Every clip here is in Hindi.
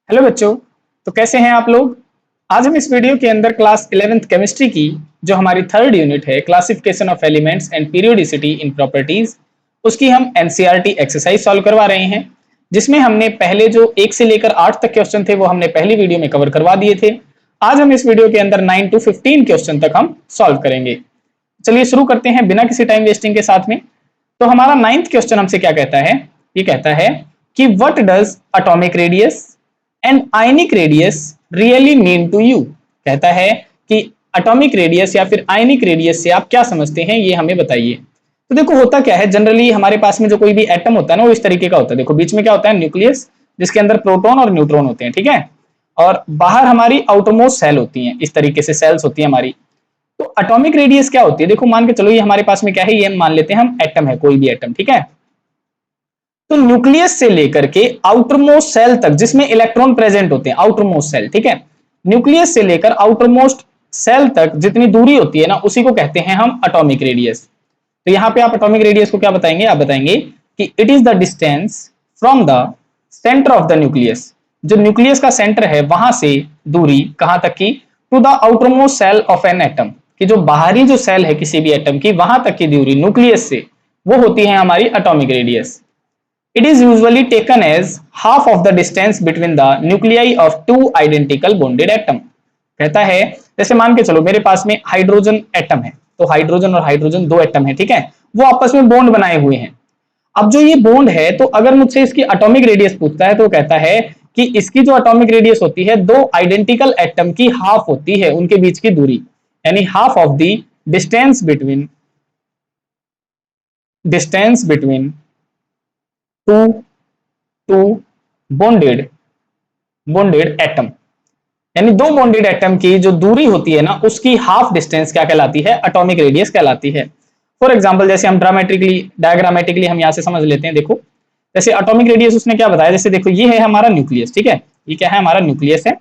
हेलो बच्चों। तो कैसे हैं आप लोग। आज हम इस वीडियो के अंदर क्लास 11th केमिस्ट्री की जो हमारी थर्ड यूनिट है classification of elements and periodicity in properties, उसकी हम एनसीईआरटी एक्सरसाइज सॉल्व करवा रहे हैं, जिसमें हमने पहले जो 1 से लेकर 8 तक क्वेश्चन थे वो हमने पहली वीडियो में कवर करवा दिए थे। आज हम इस वीडियो के अंदर 9 to 15 क्वेश्चन तक हम सॉल्व करेंगे। चलिए शुरू करते हैं बिना किसी टाइम वेस्टिंग के साथ में। तो हमारा 9th क्वेश्चन हमसे क्या कहता है, ये कहता है कि what does atomic radius and ionic radius really mean to you. कहता है कि एटॉमिक रेडियस या फिर आयनिक रेडियस से आप क्या समझते हैं, ये हमें बताइए। तो देखो होता क्या है, जनरली हमारे पास में जो कोई भी एटम होता है ना वो इस तरीके का होता है। देखो बीच में क्या होता है, न्यूक्लियस, जिसके अंदर प्रोटॉन और न्यूट्रॉन होते हैं, ठीक है। और बाहर हमारी आउटरमोस्ट सेल होती हैं, इस तरीके से सेल्स होती है हमारी। तो एटॉमिक रेडियस क्या होती है, देखो मान के चलो ये हमारे पास में क्या है, ये मान लेते हैं हम एटम है, कोई भी एटम, ठीक है। तो न्यूक्लियस से लेकर के आउटरमोस्ट सेल तक जिसमें इलेक्ट्रॉन प्रेजेंट होते हैं, आउटरमोस्ट सेल, ठीक है। न्यूक्लियस से लेकर आउटरमोस्ट सेल तक जितनी दूरी होती है ना, उसी को कहते हैं हम एटॉमिक रेडियस। तो यहां पे आप एटॉमिक रेडियस को क्या बताएंगे, आप बताएंगे कि it is the distance from the centre of the nucleus. जो न्यूक्लियस का सेंटर है वहां से दूरी कहां तक की, to the outermost shell of an atom, कि जो बाहरी जो सेल है किसी भी एटम की, वहां तक की दूरी न्यूक्लियस से, वो होती है हमारी atomic radius. It is usually taken as half of the distance between the nuclei of two identical bonded atom। कहता है जैसे मान के चलो मेरे पास में हाइड्रोजन एटम है, तो हाइड्रोजन और हाइड्रोजन दो एटम है, ठीक है, वो आपस में बॉन्ड बनाए हुए हैं। अब जो ये बॉन्ड है, तो अगर मुझसे इसकी एटॉमिक रेडियस पूछता है तो कहता है कि इसकी जो एटॉमिक रेडियस होती है दो आइडेंटिकल एटम की हाफ होती है उनके बीच की दूरी, यानी half of the distance between two two bonded bonded atom, यानी दो बॉन्डेड एटम की जो दूरी होती है ना, उसकी हाफ डिस्टेंस क्या कहलाती है, एटॉमिक रेडियस कहलाती है। फॉर एग्जांपल जैसे हम डायग्रामेटिकली हम यहां से समझ लेते हैं। देखो जैसे एटॉमिक रेडियस उसने क्या बताया, जैसे देखो ये है हमारा न्यूक्लियस, ठीक है, ये क्या है, हमारा न्यूक्लियस है।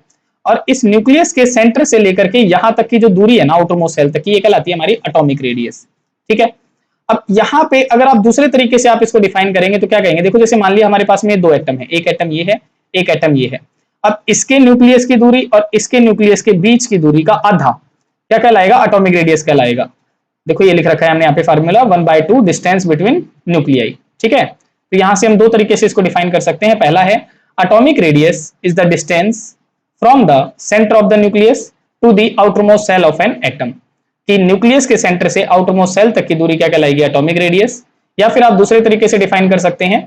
और इस न्यूक्लियस के सेंटर से लेकर के यहां तक की जो दूरी है ना, आउटरमोस्ट सेल तक की, ये कहलाती है हमारी एटॉमिक रेडियस, ठीक है। अब यहाँ पे अगर आप दूसरे तरीके से आप इसको डिफाइन करेंगे तो क्या कहेंगे, देखो जैसे मान लिया हमारे पास में दो एटम है, एक एटम ये है, एक एटम ये है। अब इसके न्यूक्लियस की दूरी और इसके न्यूक्लियस के बीच की दूरी का आधा क्या कहलाएगा, एटॉमिक रेडियस कहलाएगा। देखो ये लिख रखा है हमने यहाँ पे फार्मूला 1/2 डिस्टेंस बिटवीन न्यूक्लियाई, ठीक है। तो यहां से हम दो तरीके से इसको डिफाइन कर सकते हैं। पहला है atomic radius is the distance from the centre of the nucleus to the outermost shell of an atom, कि न्यूक्लियस के सेंटर से आउटरमोस्ट सेल तक की दूरी क्या कहलाएगी, एटॉमिक रेडियस। या फिर आप दूसरे तरीके से डिफाइन कर सकते हैं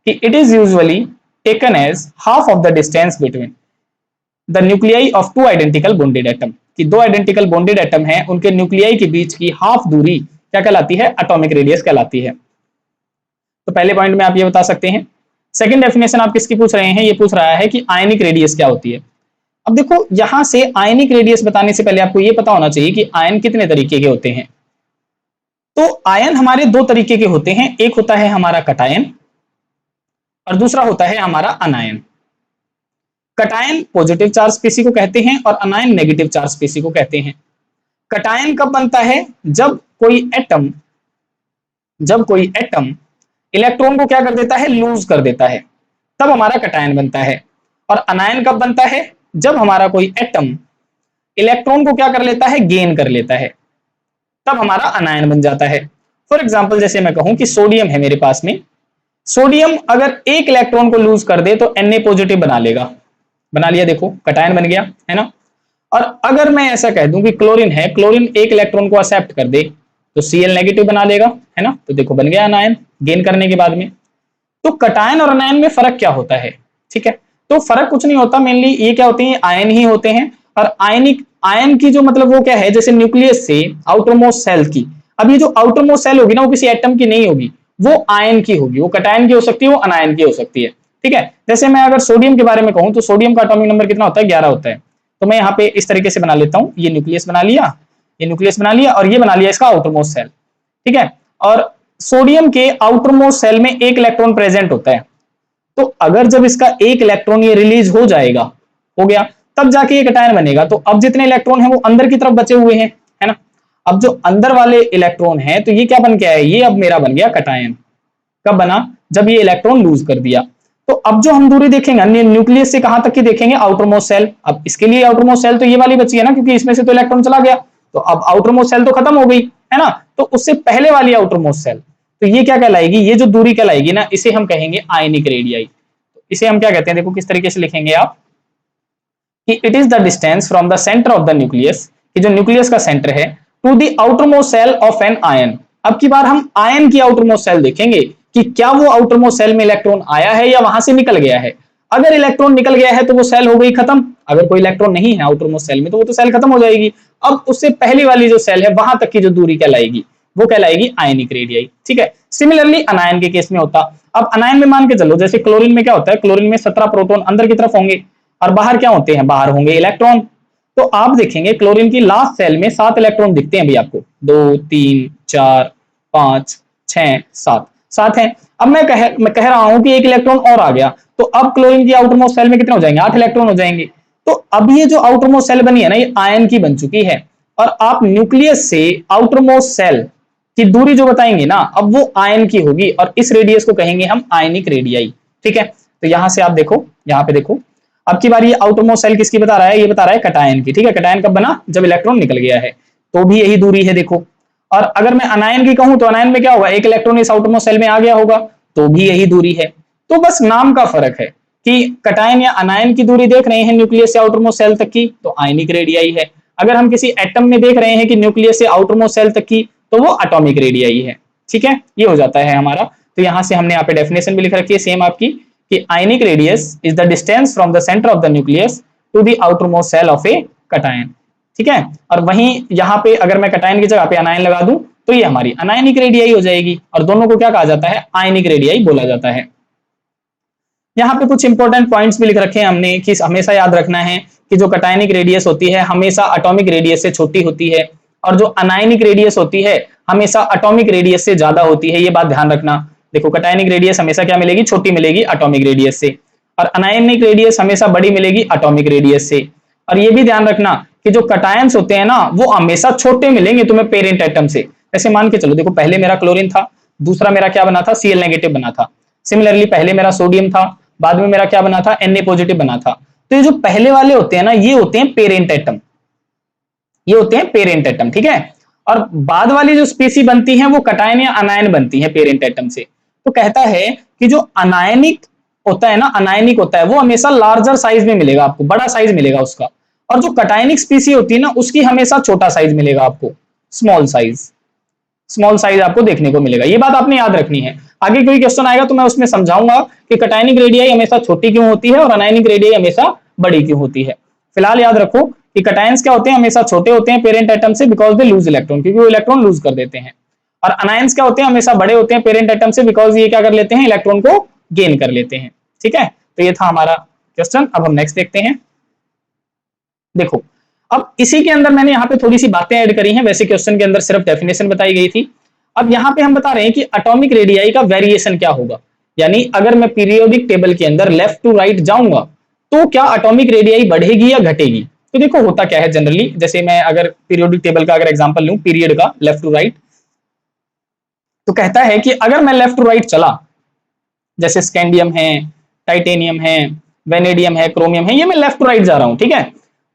कि it is usually taken as half of the distance between the nuclei of two identical bonded atom, कि दो आइडेंटिकल बॉन्डेड एटम हैं, उनके न्यूक्लियाई के बीच की हाफ दूरी क्या कहलाती है, एटॉमिक रेडियस कहलाती है। तो पहले पॉइंट में आप ये बता सकते हैं। सेकंड डेफिनेशन आप किसकी पूछ रहे हैं, ये पूछ रहा है कि आयनिक रेडियस क्या होती है। अब देखो यहां से आयनिक रेडियस बताने से पहले आपको यह पता होना चाहिए कि आयन कितने तरीके के होते हैं। तो आयन हमारे दो तरीके के होते हैं, एक होता है हमारा कटायन और दूसरा होता है हमारा अनायन। कटायन पॉजिटिव चार्ज स्पीसी को कहते हैं और अनायन नेगेटिव चार्ज स्पीसी को कहते हैं। कटायन कब बनता है, जब कोई एटम इलेक्ट्रॉन को क्या कर देता है, लूज कर देता है, तब हमारा कटायन बनता है। और अनायन कब बनता है, जब हमारा कोई एटम इलेक्ट्रॉन को क्या कर लेता है, गेन कर लेता है, तब हमारा अनायन बन जाता है। फॉर एग्जांपल जैसे मैं कहूं कि सोडियम है मेरे पास में, सोडियम अगर एक इलेक्ट्रॉन को लूज कर दे तो Na पॉजिटिव बना लेगा, बना लिया, देखो कटायन बन गया, है ना। और अगर मैं ऐसा कह दूं कि क्लोरीन है, क्लोरीन एक इलेक्ट्रॉन को एक्सेप्ट कर दे तो Cl नेगेटिव बना लेगा, है ना, तो देखो बन गया अनायन गेन करने के बाद में। तो कटायन और अनायन में फर्क क्या होता है, ठीक है। तो फर्क कुछ नहीं होता, मेनली ये क्या होते हैं, आयन ही होते हैं। और आयन की जो मतलब वो क्या है, जैसे न्यूक्लियस से आउटरमोस्ट सेल की, अब ये जो आउटरमोस्ट सेल होगी ना, वो किसी एटम की नहीं होगी, वो आयन की होगी, वो कटायन की हो सकती है, वो अनायन की हो सकती है, ठीक है। जैसे मैं अगर सोडियम के बारे में कहूं तो सोडियम का एटॉमिक नंबर कितना होता है, 11 होता है। तो मैं यहाँ पे इस तरीके से बना लेता हूँ, ये न्यूक्लियस बना लिया, ये न्यूक्लियस बना लिया और ये बना लिया इसका आउटरमोस्ट सेल, ठीक है। और सोडियम के आउटरमोस्ट सेल में एक इलेक्ट्रॉन प्रेजेंट होता है, तो अगर जब इसका एक इलेक्ट्रॉन ये रिलीज हो जाएगा, हो गया, तब जाके ये कटायन बनेगा। तो अब जितने इलेक्ट्रॉन हैं वो अंदर की तरफ बचे हुए हैं, है ना। अब जो अंदर वाले इलेक्ट्रॉन हैं, तो ये क्या बन गया है, ये अब मेरा बन गया कटायन। कब बना, जब ये इलेक्ट्रॉन लूज कर दिया। तो अब जो हम दूरी देखेंगे न्यूक्लियस से कहां तक की देखेंगे, आउटर मोस्ट सेल। अब इसके लिए आउटर मोस्ट सेल तो ये वाली बची है ना, क्योंकि इसमें से तो इलेक्ट्रॉन चला गया, तो अब आउटर मोस्ट सेल तो खत्म हो गई है ना, तो उससे पहले वाली आउटर मोस्ट सेल, तो ये क्या कहलाएगी, ये जो दूरी कहलाएगी ना, इसे हम कहेंगे आयनिक रेडियाई। इसे हम क्या कहते हैं, देखो किस तरीके से लिखेंगे आप, कि it is the distance from the centre of the nucleus, कि जो न्यूक्लियस का सेंटर है, to the outer most shell of an ion. अब की बार हम आयन की आउटर मोस्ट सेल देखेंगे कि क्या वो आउटर मोस्ट सेल में इलेक्ट्रॉन आया है या वहां से निकल गया है। अगर इलेक्ट्रॉन निकल गया है तो वो सेल हो गई खत्म, अगर कोई इलेक्ट्रॉन नहीं है आउटर मोस्ट सेल में तो वो तो सेल खत्म हो जाएगी। अब उससे पहली वाली जो सेल है वहां तक की जो दूरी कहलाएगी वो कहलाएगी आयनिक रेडियाई, ठीक है। सिमिलरली अनायन के केस में होता, अब अनायन में मान के चलो, जैसे क्लोरीन में क्या होता है, क्लोरीन में 17 प्रोटॉन अंदर की तरफ होंगे और बाहर क्या होते हैं, बाहर होंगे इलेक्ट्रॉन। तो आप देखेंगे क्लोरीन की लास्ट सेल में 7 इलेक्ट्रॉन दिखते हैं, अभी आपको 2 3 4 5 6 7 हैं। अब मैं कह रहा हूं कि एक इलेक्ट्रॉन और आ गया, तो अब क्लोरीन की आउटर मोस्ट सेल में कितने हो जाएंगे, 8 इलेक्ट्रॉन हो जाएंगे। तो अब ये जो आउटर मोस्ट सेल बनी है ना, ये आयन की बन चुकी है, और आप न्यूक्लियस से आउटर मोस्ट सेल की दूरी जो बताएंगे ना, अब वो आयन की होगी, और इस रेडियस को कहेंगे हम आयनिक रेडियाई, ठीक है। तो यहां से आप देखो, यहां पे देखो, अब की बार ये आउटर मोस्ट सेल किसकी बता रहा है, ये बता रहा है कटायन की, ठीक है। कटायन कब बना, जब इलेक्ट्रॉन निकल गया है, तो भी यही दूरी है देखो। और अगर मैं अनायन की कहूं तो अनायन में क्या होगा, एक इलेक्ट्रॉन इस आउटर मोस्ट सेल में आ गया होगा, तो भी यही दूरी है। तो बस नाम का फर्क है कि कटायन या अनायन की दूरी देख रहे हैं न्यूक्लियस से आउटर मोस्ट सेल तक की, तो आयनिक रेडियाई है। अगर हम किसी एटम में देख रहे हैं कि न्यूक्लियस से आउटर मोस्ट सेल तक की, तो वो एटॉमिक रेडियाई है, ठीक है। ये हो जाता है हमारा। तो यहां से हमने यहाँ पे डेफिनेशन भी लिख रखी है सेम आपकी, कि ionic radius is the distance from the centre of the nucleus to the outer most shell of a cation, ठीक है। और वहीं यहाँ पे अगर मैं कटायन की जगह पे अनायन लगा दूं तो ये हमारी अनायनिक रेडियाई हो जाएगी, और दोनों को क्या कहा जाता है, आयनिक रेडियाई बोला जाता है। यहाँ पे कुछ इंपॉर्टेंट पॉइंट्स भी लिख रखे हैं हमने, कि हमेशा याद रखना है कि जो कटायनिक रेडियस होती है हमेशा एटॉमिक रेडियस से छोटी होती है, और जो अनायनिक रेडियस होती है हमेशा एटॉमिक रेडियस से ज्यादा होती है। ये बात ध्यान रखना। देखो कटायनिक रेडियस हमेशा क्या मिलेगी, छोटी मिलेगी एटॉमिक रेडियस से, और अनायनिक रेडियस हमेशा बड़ी मिलेगी एटॉमिक रेडियस से। और ये भी ध्यान रखना कि जो कटायंस होते हैं ना, वो हमेशा छोटे मिलेंगे तुम्हें पेरेंट एटम से। ऐसे मान के चलो, देखो पहले मेरा क्लोरीन था, दूसरा मेरा क्या बना था, Cl नेगेटिव बना था। सिमिलरली पहले मेरा सोडियम था, बाद में मेरा क्या बना था, Na पॉजिटिव बना था। तो ये जो पहले वाले होते हैं ना, ये होते हैं पेरेंट एटम, ये होते हैं पेरेंट एटम, ठीक है। और बाद वाली जो स्पीसी बनती है वो कटायन या अनायन बनती है पेरेंट एटम से। तो कहता है कि जो अनायनिक होता है ना, अनायनिक होता है वो हमेशा लार्जर साइज में मिलेगा आपको, बड़ा साइज मिलेगा उसका, और जो कटायनिक स्पीसी होती है ना, उसकी हमेशा छोटा साइज मिलेगा आपको, स्मॉल साइज आपको देखने को मिलेगा। ये बात आपने याद रखनी है। आगे कोई क्वेश्चन आएगा तो मैं उसमें समझाऊंगा कि कटायनिक रेडियाई हमेशा छोटी क्यों होती है और अनायनिक रेडियाई हमेशा बड़ी क्यों होती है। फिलहाल याद रखो कि कटायंस क्या होते हैं, हमेशा छोटे होते हैं पेरेंट एटम से, बिकॉज दे लूज इलेक्ट्रॉन, क्योंकि वो इलेक्ट्रॉन लूज कर देते हैं। और अनायंस क्या होते हैं, हमेशा बड़े होते हैं पेरेंट एटम से, बिकॉज ये क्या कर लेते हैं, इलेक्ट्रॉन को गेन कर लेते हैं, ठीक है। तो ये था हमारा क्वेश्चन। अब हम नेक्स्ट देखते हैं। देखो अब इसी के अंदर मैंने यहाँ पे थोड़ी सी बातें ऐड करी हैं, वैसे क्वेश्चन के अंदर सिर्फ डेफिनेशन बताई गई थी। अब यहाँ पे हम बता रहे हैं कि एटॉमिक रेडियाई का वेरिएशन क्या होगा, यानी अगर मैं पीरियोडिक टेबल के अंदर लेफ्ट टू राइट जाऊंगा तो क्या एटॉमिक रेडियाई बढ़ेगी या घटेगी। तो देखो होता क्या है जनरली, जैसे मैं अगर पीरियोडिक टेबल का अगर एग्जांपल लूं, पीरियड का लेफ्ट टू राइट, तो कहता है कि अगर मैं लेफ्ट टू राइट चला, जैसे स्कैंडियम है, टाइटेनियम है, वेनेडियम है, क्रोमियम है, ये मैं लेफ्ट टू राइट जा रहा हूं, ठीक है।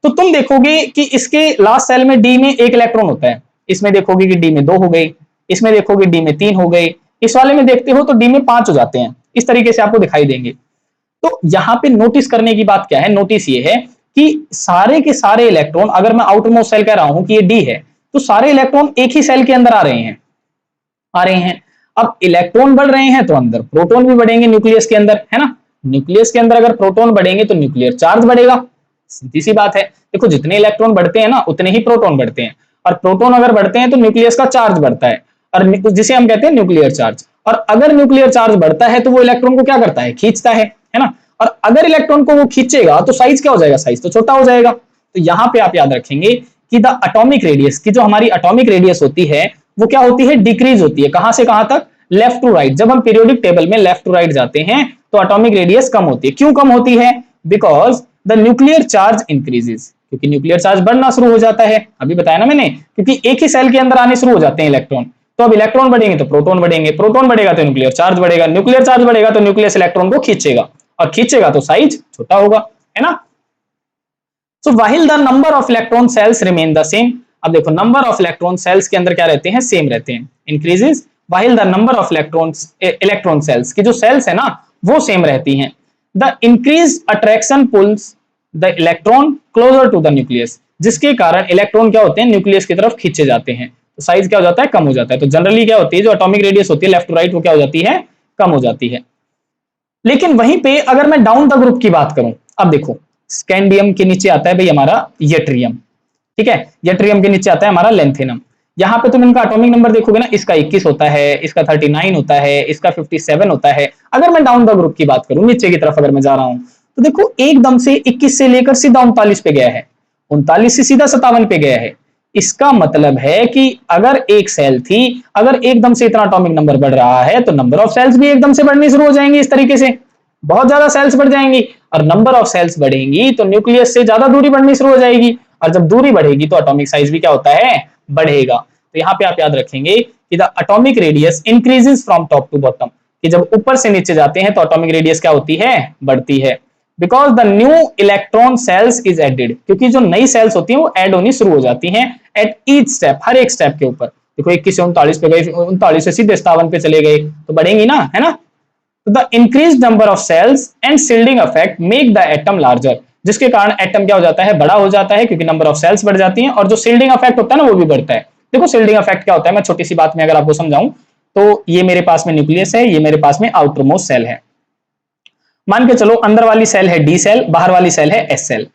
तो तुम देखोगे कि इसके लास्ट सेल में डी में 1 इलेक्ट्रॉन होता है, इसमें देखोगे कि डी में 2 हो गए, इसमें देखोगे डी में 3 हो गए, इस वाले में देखते हो तो डी में 5 हो जाते हैं। इस तरीके से आपको दिखाई देंगे। तो यहां पे नोटिस करने की बात क्या है, नोटिस ये है कि सारे के सारे इलेक्ट्रॉन, अगर मैं आउटर मोस्ट सेल कह रहा हूं कि ये डी है, तो सारे इलेक्ट्रॉन एक ही सेल के अंदर आ रहे हैं। अब इलेक्ट्रॉन बढ़ रहे हैं तो अंदर प्रोटॉन भी बढ़ेंगे न्यूक्लियस के अंदर, है ना। न्यूक्लियस के अंदर अगर प्रोटॉन बढ़ेंगे तो न्यूक्लियर चार्ज बढ़ेगा, सीधी सी बात है। देखो जितने इलेक्ट्रॉन बढ़ते हैं ना, उतने ही प्रोटॉन बढ़ते हैं, और प्रोटॉन अगर बढ़ते हैं तो न्यूक्लियस का चार्ज बढ़ता है, और जिसे हम कहते हैं न्यूक्लियर चार्ज। और अगर न्यूक्लियर चार्ज बढ़ता है तो वो इलेक्ट्रॉन को क्या करता है, खींचता है ना। और अगर इलेक्ट्रॉन को वो खींचेगा तो साइज क्या हो जाएगा, साइज तो छोटा हो जाएगा। तो यहां पे आप याद रखेंगे कि द एटॉमिक रेडियस की, जो हमारी एटॉमिक रेडियस होती है वो क्या होती है, डिक्रीज होती है। कहां से कहां तक, लेफ्ट टू राइट। जब हम पीरियोडिक टेबल में लेफ्ट टू राइट जाते हैं तो एटॉमिक रेडियस कम होती है। क्यों कम होती है, because the nuclear charge increases, क्योंकि न्यूक्लियर चार्ज बढ़ना शुरू हो जाता है। अभी बताया ना मैंने, क्योंकि एक ही सेल के अंदर आने शुरू हो जाते हैं इलेक्ट्रॉन। तो अब इलेक्ट्रॉन बढ़ेंगे तो प्रोटॉन बढ़ेंगे, प्रोटॉन बढ़ेगा तो न्यूक्लियर चार्ज बढ़ेगा, न्यूक्लियर चार्ज बढ़ेगा तो न्यूक्लियस इलेक्ट्रॉन को खींचेगा, और खींचेगा तो साइज छोटा होगा, है ना। So while the number of electron shells remain the same, अब देखो नंबर ऑफ इलेक्ट्रॉन सेल्स के अंदर क्या रहते हैं, सेम रहते हैं, increases while the number of electron shells की जो सेल्स है ना वो सेम रहती हैं। The increase attraction pulls the electron closer to the nucleus, जिसके कारण इलेक्ट्रॉन क्या होते हैं न्यूक्लियस की तरफ खींचे जाते हैं, तो साइज क्या हो जाता है, कम हो जाता है। तो जनरली क्या होती है, जो एटॉमिक रेडियस होती है लेफ्ट टू राइट वो क्या हो जाती है, कम हो जाती है। लेकिन वहीं पे अगर मैं डाउन द ग्रुप की बात करूं, अब देखो स्कैंडियम के नीचे आता है भाई हमारा यट्रियम, ठीक है, यट्रियम के नीचे आता है हमारा लेंथेनम। यहाँ पे तुम इनका एटॉमिक नंबर देखोगे ना, इसका 21 होता है, इसका 39 होता है, इसका 57 होता है। अगर मैं डाउन द ग्रुप की बात करूं, नीचे की तरफ अगर मैं जा रहा हूं, तो देखो एकदम से 21 से लेकर सीधा 39 पे गया है, 39 से सीधा 57 पे गया है। इसका मतलब है कि अगर एक सेल थी, अगर एकदम से इतना एटॉमिक नंबर बढ़ रहा है तो नंबर ऑफ सेल्स भी एकदम से बढ़नी शुरू हो जाएंगी, इस तरीके से बहुत ज्यादा सेल्स बढ़ जाएंगी, और नंबर ऑफ सेल्स बढ़ेंगी तो न्यूक्लियस से ज्यादा दूरी बढ़नी शुरू हो जाएगी, और जब दूरी बढ़ेगी तो एटॉमिक साइज भी क्या होता है, बढ़ेगा। तो यहाँ पे आप याद रखेंगे कि the atomic radius increases from top to bottom, कि जब ऊपर से नीचे जाते हैं तो एटॉमिक रेडियस क्या होती है, बढ़ती है। Because the new electron shells is added, क्योंकि जो नई सेल्स होती हैं वो ऐड होनी शुरू हो जाती हैं एट ईच स्टेप, हर एक स्टेप के ऊपर। देखो 21 से 39 पे गए, 39 से सीधे 57 पे चले गए, तो बढ़ेंगी ना, है ना। The increase number of shells and shielding effect make the atom larger, जिसके कारण एटम क्या हो जाता है, बड़ा हो जाता है, क्योंकि नंबर ऑफ सेल्स बढ़ जाती हैं, और जो शिल्डिंग इफेक्ट होता है ना वो भी बढ़ता है। देखो शिल्डिंग इफेक्ट क्या होता है, मैं छोटी सी बात में अगर आपको समझाऊं, तो ये मेरे पास में न्यूक्लियस है, ये मेरे पास में आउटर मोस्ट सेल है। मान के चलो अंदर वाली सेल है डी सेल, बाहर वाली सेल है एस सेल,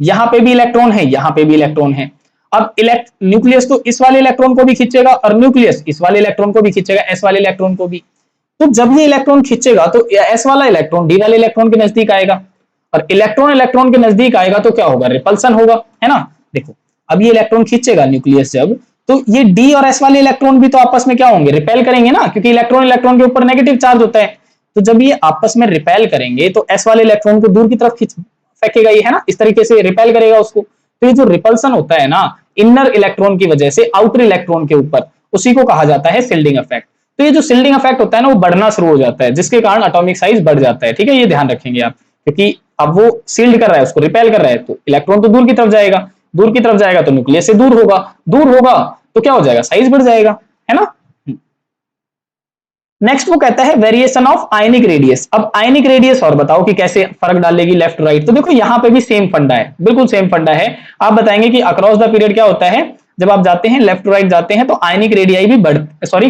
यहां पे भी इलेक्ट्रॉन है, यहां पे भी इलेक्ट्रॉन है। अब न्यूक्लियस तो इस वाले इलेक्ट्रॉन को भी खींचेगा, और न्यूक्लियस इस वाले इलेक्ट्रॉन को भी खींचेगा, एस वाले इलेक्ट्रॉन को भी। तो जब ये इलेक्ट्रॉन खींचेगा तो एस वाला इलेक्ट्रॉन डी वाले इलेक्ट्रॉन के नजदीक आएगा, और इलेक्ट्रॉन इलेक्ट्रॉन के नजदीक आएगा तो क्या होगा, रिपल्सन होगा, है ना। देखो अब ये इलेक्ट्रॉन खींचेगा न्यूक्लियस जब, तो ये डी और एस वाले इलेक्ट्रॉन भी तो आपस में क्या होंगे, रिपेल करेंगे ना, क्योंकि इलेक्ट्रॉन इलेक्ट्रॉन के ऊपर नेगेटिव चार्ज होता है। तो जब ये आपस में रिपेल करेंगे तो एस वाले इलेक्ट्रॉन को दूर की तरफ खींच फेंकेगा ये, है ना, इस तरीके से रिपेल करेगा उसको। तो ये जो रिपल्सन होता है ना इनर इलेक्ट्रॉन की वजह से आउटर इलेक्ट्रॉन के ऊपर, उसी को कहा जाता है शिल्डिंग इफेक्ट। तो ये जो शिल्डिंग इफेक्ट होता है ना वो बढ़ना शुरू हो जाता है, जिसके कारण एटॉमिक साइज बढ़ जाता है, ठीक है, ये ध्यान रखेंगे आप, क्योंकि अब वो सील्ड कर रहा है, उसको रिपेल कर रहा है, तो इलेक्ट्रॉन तो दूर की तरफ जाएगा, दूर की तरफ जाएगा तो न्यूक्लियस से दूर होगा, दूर होगा तो क्या हो जाएगा, साइज बढ़ जाएगा, है ना। नेक्स्ट वो कहता है वेरिएशन ऑफ आयनिक रेडियस। अब आयनिक रेडियस और बताओ कि कैसे फर्क डालेगी लेफ्ट राइट। तो देखो यहाँ पे भी सेम फंडा है, बिल्कुल सेम फंडा है। आप बताएंगे कि अक्रॉस द पीरियड क्या होता है, जब आप जाते हैं लेफ्ट टू राइट जाते हैं तो आयनिक रेडियाई भी